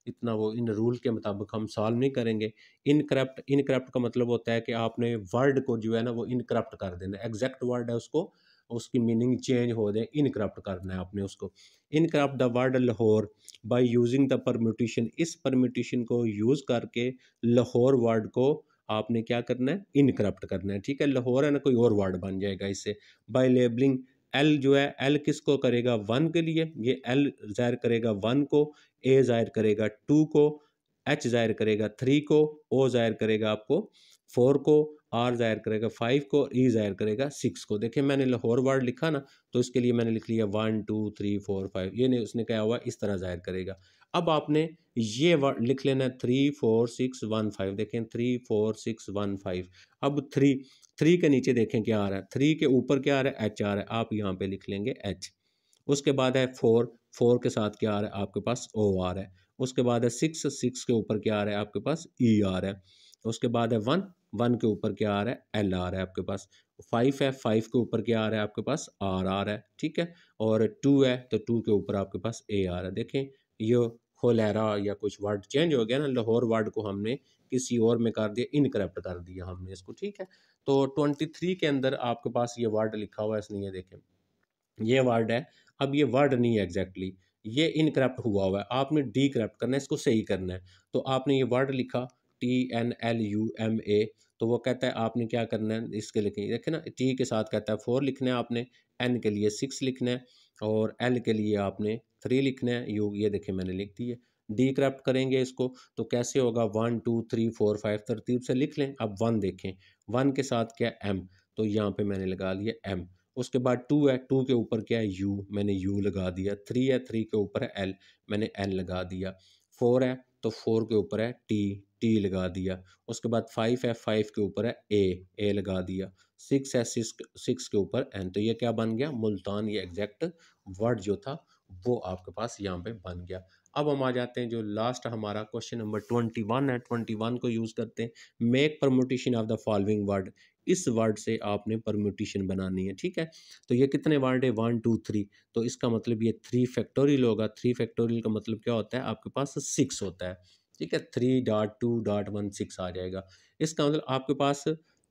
इतना वो इन रूल के मुताबिक हम सॉल्व नहीं करेंगे। इनकरप्ट, इनकरप्ट का मतलब होता है कि आपने वर्ड को जो है ना वो इनकरप्ट कर देना, एग्जैक्ट वर्ड है उसको, उसकी मीनिंग चेंज हो जाए, इनकरप्ट करना है आपने उसको। Encrypt the word Lahore by using the permutation, इस परम्यूटेशन को यूज़ करके लाहौर वर्ड को आपने क्या करना है, इनकरप्ट करना है, ठीक है। लाहौर है ना, कोई और वर्ड बन जाएगा इससे। बाय लेबलिंग, एल जो है, एल किसको करेगा, 1 के लिए, ये एल जाहिर करेगा 1 को, ए जाहिर करेगा 2 को, एच जाहिर करेगा 3 को, ओ जाहिर करेगा आपको 4 को, आर जाहिर करेगा 5 को, ई जाहिर करेगा 6 को। देखिए मैंने लाहौर वर्ड लिखा ना, तो इसके लिए मैंने लिख लिया 1 2 3 4 5, ये नहीं उसने क्या हुआ इस तरह जाहिर करेगा। अब आपने ये वर्ड लिख लेना 3 4 6 1 5, देखें 3 4 6 1 5। अब 3 के नीचे देखें क्या आ रहा है, 3 के ऊपर क्या आ रहा है, एच आ रहा है, आप यहाँ पे लिख लेंगे एच। उसके बाद है 4 के साथ क्या आ रहा है आपके पास, ओ आ रहा है। उसके बाद है 6 के ऊपर क्या आ रहा है आपके पास, ई आ रहा है। उसके बाद है 1 के ऊपर क्या आ रहा है, एल आ रहा है आपके पास। 5 है, 5 के ऊपर क्या आ रहा है आपके पास, आर आ रहा है, ठीक है। और 2 है तो 2 के ऊपर आपके पास ए आ रहा है। देखें ये होलेरा या कुछ वर्ड चेंज हो गया ना, लाहौर वर्ड को हमने किसी और में कर दिया, इनकरेक्ट कर दिया हमने इसको, ठीक है। तो 23 के अंदर आपके पास ये वर्ड लिखा हुआ है, इसने ये देखें ये वर्ड है। अब ये वर्ड नहीं है एग्जैक्टली, ये इनकरेक्ट हुआ है, आपने डी करप्ट करना है, इसको सही करना है। तो आपने ये वर्ड लिखा TNLUMA, तो वो कहता है आपने क्या करना है, इसके लिखें देखें ना, टी के साथ कहता है 4 लिखना है आपने, एन के लिए 6 लिखना है, और एल के लिए आपने 3 लिखना है, यू ये देखें मैंने लिख दी है। डी करप्ट करेंगे इसको तो कैसे होगा, 1 2 3 4 5 तरतीब से लिख लें। अब 1 देखें, 1 के साथ क्या एम, तो यहाँ पे मैंने लगा लिया एम। उसके बाद 2 है, 2 के ऊपर क्या है, यू, मैंने यू लगा दिया। 3 है, 3 के ऊपर है एल, मैंने एल लगा दिया। 4 है तो 4 के ऊपर है टी, टी लगा दिया। उसके बाद 5 है, 5 के ऊपर है ए लगा दिया। 6 है, 6 के ऊपर एन, तो ये क्या बन गया, मुल्तान। ये एग्जैक्ट वर्ड जो था वो आपके पास यहाँ पे बन गया। अब हम आ जाते हैं जो लास्ट हमारा क्वेश्चन नंबर 21 है। 21 को यूज़ करते हैं, make permutation of the following word. इस वर्ड से आपने परम्यूटेशन बनानी है, ठीक है। तो ये कितने वर्ड है, 1 2 3, तो इसका मतलब ये 3 फैक्टोरियल होगा। 3 फैक्टोरियल का मतलब क्या होता है, आपके पास 6 होता है, ठीक है। 3.2.1 6 आ जाएगा। इसका मतलब आपके पास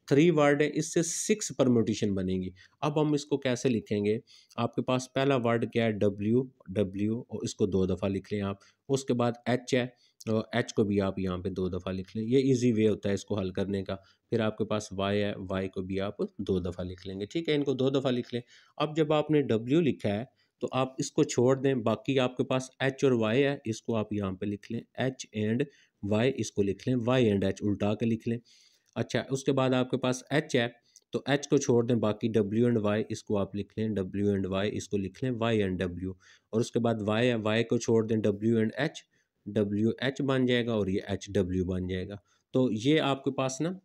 3 वर्ड है, इससे 6 परम्यूटेशन बनेगी। अब हम इसको कैसे लिखेंगे, आपके पास पहला वर्ड क्या है, डब्ल्यू, और इसको 2 दफ़ा लिख लें आप। उसके बाद एच है, और एच को भी आप यहाँ पे 2 दफ़ा लिख लें, ये इजी वे होता है इसको हल करने का। फिर आपके पास वाई है, वाई को भी आप 2 दफ़ा लिख लेंगे, ठीक है। इनको 2 दफ़ा लिख लें। अब जब आपने डब्ल्यू लिखा है तो आप इसको छोड़ दें, बाकी आपके पास एच और वाई है, इसको आप यहाँ पे लिख लें, एच एंड वाई इसको लिख लें, वाई एंड एच उल्टा के लिख लें। अच्छा, उसके बाद आपके पास एच है, तो एच को छोड़ दें, बाकी डब्ल्यू एंड वाई इसको आप लिख लें, डब्ल्यू एंड वाई इसको लिख लें, वाई एंड डब्ल्यू। और उसके बाद वाई है, वाई को छोड़ दें, W and H, W H बन जाएगा, और ये एच डब्ल्यू बन जाएगा। तो ये आपके पास ना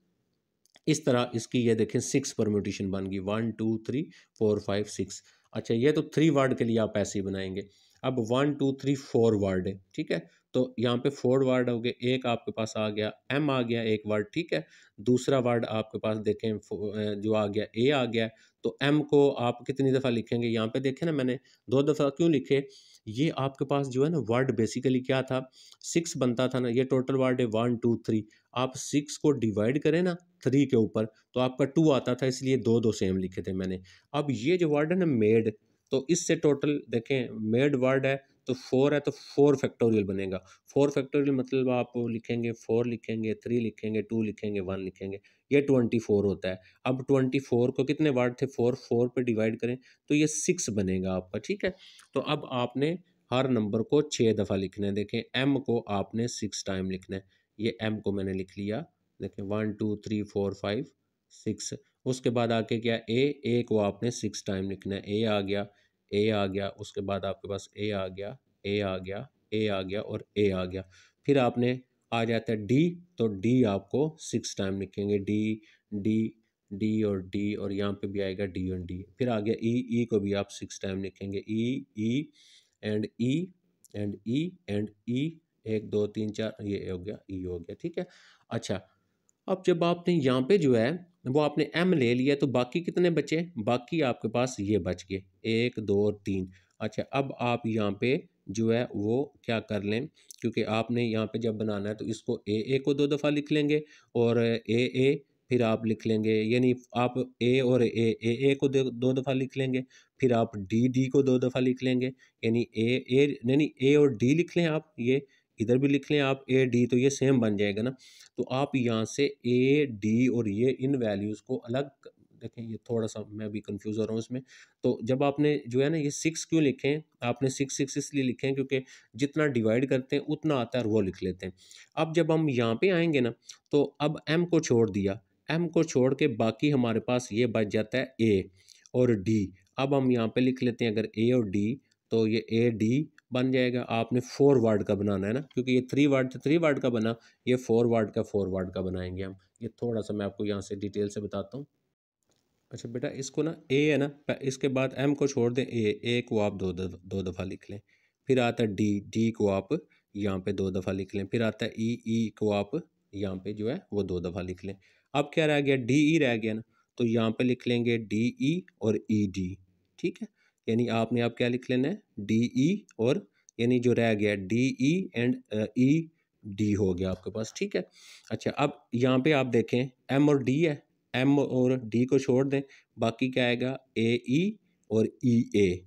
इस तरह इसकी ये देखें 6 परम्यूटेशन बन गई, 1 2 3 4 5 6। अच्छा, ये तो 3 वर्ड के लिए आप ऐसे ही बनाएंगे। अब 1 2 3 4 वर्ड है, ठीक है। तो यहाँ पे 4 वर्ड हो गए, एक आपके पास आ गया एम आ गया एक वर्ड, ठीक है। दूसरा वर्ड आपके पास देखें जो आ गया ए आ गया। तो एम को आप कितनी दफ़ा लिखेंगे, यहाँ पे देखें ना मैंने 2 दफ़ा क्यों लिखे, ये आपके पास जो है ना वर्ड बेसिकली क्या था, 6 बनता था ना, ये टोटल वर्ड है 1 2 3। आप 6 को डिवाइड करें ना 3 के ऊपर, तो आपका 2 आता था, इसलिए 2 सेम लिखे थे मैंने। अब ये जो वर्ड है ना मेड, तो इससे टोटल देखें मेड वर्ड है तो 4 है, तो 4 फैक्टोरियल बनेगा। 4 फैक्टोरियल मतलब आप लिखेंगे 4 लिखेंगे, 3 लिखेंगे, 2 लिखेंगे, 1 लिखेंगे, ये 24 होता है। अब 24 को कितने वर्ड थे, 4 पे डिवाइड करें तो ये 6 बनेगा आपका, ठीक है। तो अब आपने हर नंबर को 6 दफ़ा लिखना है। देखें एम को आपने 6 टाइम लिखना है, ये एम को मैंने लिख लिया, देखें 1 2 3 4 5 6। उसके बाद आके क्या, ए को आपने 6 टाइम लिखना है, ए आ गया, ए आ गया। उसके बाद आपके पास ए आ गया, ए आ गया, ए आ गया, और ए आ गया। फिर आपने आ जाता है डी, तो डी आपको 6 टाइम लिखेंगे, डी डी डी और डी, और यहाँ पे भी आएगा डी और डी। फिर आ गया ई को भी आप 6 टाइम लिखेंगे, E and E and E and ई, 1 2 3 4, ये हो गया ई हो गया, ठीक है। अच्छा, अब जब आपने यहाँ पे जो है वो आपने एम ले लिया, तो बाकी कितने बचे, बाकी आपके पास ये बच गए 1 2 और 3। अच्छा, अब आप यहाँ पे जो है वो क्या कर लें, क्योंकि आपने यहाँ पे जब बनाना है तो इसको ए को 2 दफ़ा लिख लेंगे, और ए फिर आप लिख लेंगे, यानी आप ए और ए को 2 दफ़ा लिख लेंगे। फिर आप डी को 2 दफ़ा लिख लेंगे, यानी नहीं ए और डी लिख लें आप, ये इधर भी लिख लें आप ए डी, तो ये सेम बन जाएगा ना। तो आप यहाँ से ए डी और ये इन वैल्यूज़ को अलग देखें ये थोड़ा सा मैं भी कंफ्यूज हो रहा हूँ इसमें। तो जब आपने जो है ना ये 6 क्यों लिखे हैं, आपने 6 इसलिए लिखे हैं क्योंकि जितना डिवाइड करते हैं उतना आता है और वो लिख लेते हैं। अब जब हम यहाँ पे आएंगे ना, तो अब m को छोड़ दिया, m को छोड़ के बाकी हमारे पास ये बच जाता है a और d। अब हम यहाँ पे लिख लेते हैं अगर a और d, तो ये a d बन जाएगा। आपने 4 वर्ड का बनाना है ना, क्योंकि ये 3 वर्ड 3 वर्ड का बना, ये 4 वर्ड का 4 वर्ड का बनाएंगे हम। ये थोड़ा सा मैं आपको यहाँ से डिटेल से बताता हूँ। अच्छा बेटा, इसको ना ए है ना, इसके बाद एम को छोड़ दें, ए को आप दो दफ़ा लिख लें। फिर आता है डी, डी को आप यहाँ पे 2 दफ़ा लिख लें। फिर आता है ई को आप यहाँ पे जो है वो 2 दफ़ा लिख लें। अब क्या रह गया, डी ई रह गया ना, तो यहाँ पे लिख लेंगे डी ई और ई डी। ठीक है, यानी आपने आप क्या लिख लेना है, डी ई और, यानी जो रह गया D E and E D हो गया आपके पास। ठीक है, अच्छा अब यहाँ पे आप देखें एम और डी है, एम और डी को छोड़ दें, बाकी क्या आएगा ए ई और ई ए।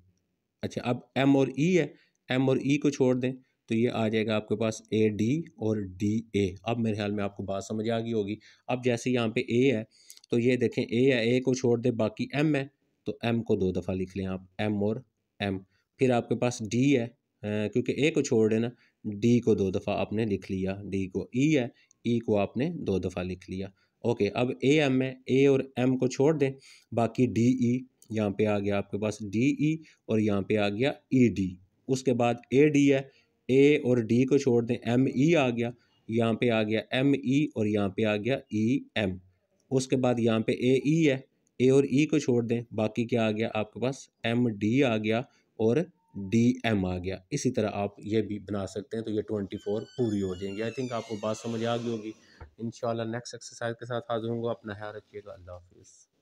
अच्छा अब एम और ई है, एम और ई को छोड़ दें तो ये आ जाएगा आपके पास ए डी और डी ए। अब मेरे ख्याल में आपको बात समझ आ गई होगी। अब जैसे यहाँ पे ए है, तो ये देखें ए है, ए को छोड़ दें, बाकी एम है, तो एम को 2 दफ़ा लिख लें आप, एम और एम। फिर आपके पास डी है, क्योंकि ए को छोड़ देना, डी को 2 दफ़ा आपने लिख लिया, डी को। ई है, ई को आपने 2 दफ़ा लिख लिया। ओके, अब ए एम है, ए और एम को छोड़ दें, बाकी डी ई, यहाँ पे आ गया आपके पास डी ई और यहाँ पे आ गया ई डी। उसके बाद ए डी है, ए और डी को छोड़ दें, एम ई आ गया, यहाँ पे आ गया एम ई और यहाँ पे आ गया ई एम। उसके बाद यहाँ पे ए ई है, ए और ई को छोड़ दें, बाकी क्या आ गया आपके पास, एम डी आ गया और डी एम आ गया। इसी तरह आप ये भी बना सकते हैं, तो ये 24 पूरी हो जाएंगी। आई थिंक आपको बात समझ आ गई होगी। इंशाल्लाह नेक्स्ट एक्सरसाइज के साथ हाजिर होंगे। अपना ख्याल रखिएगा। अल्लाह हाफिज़।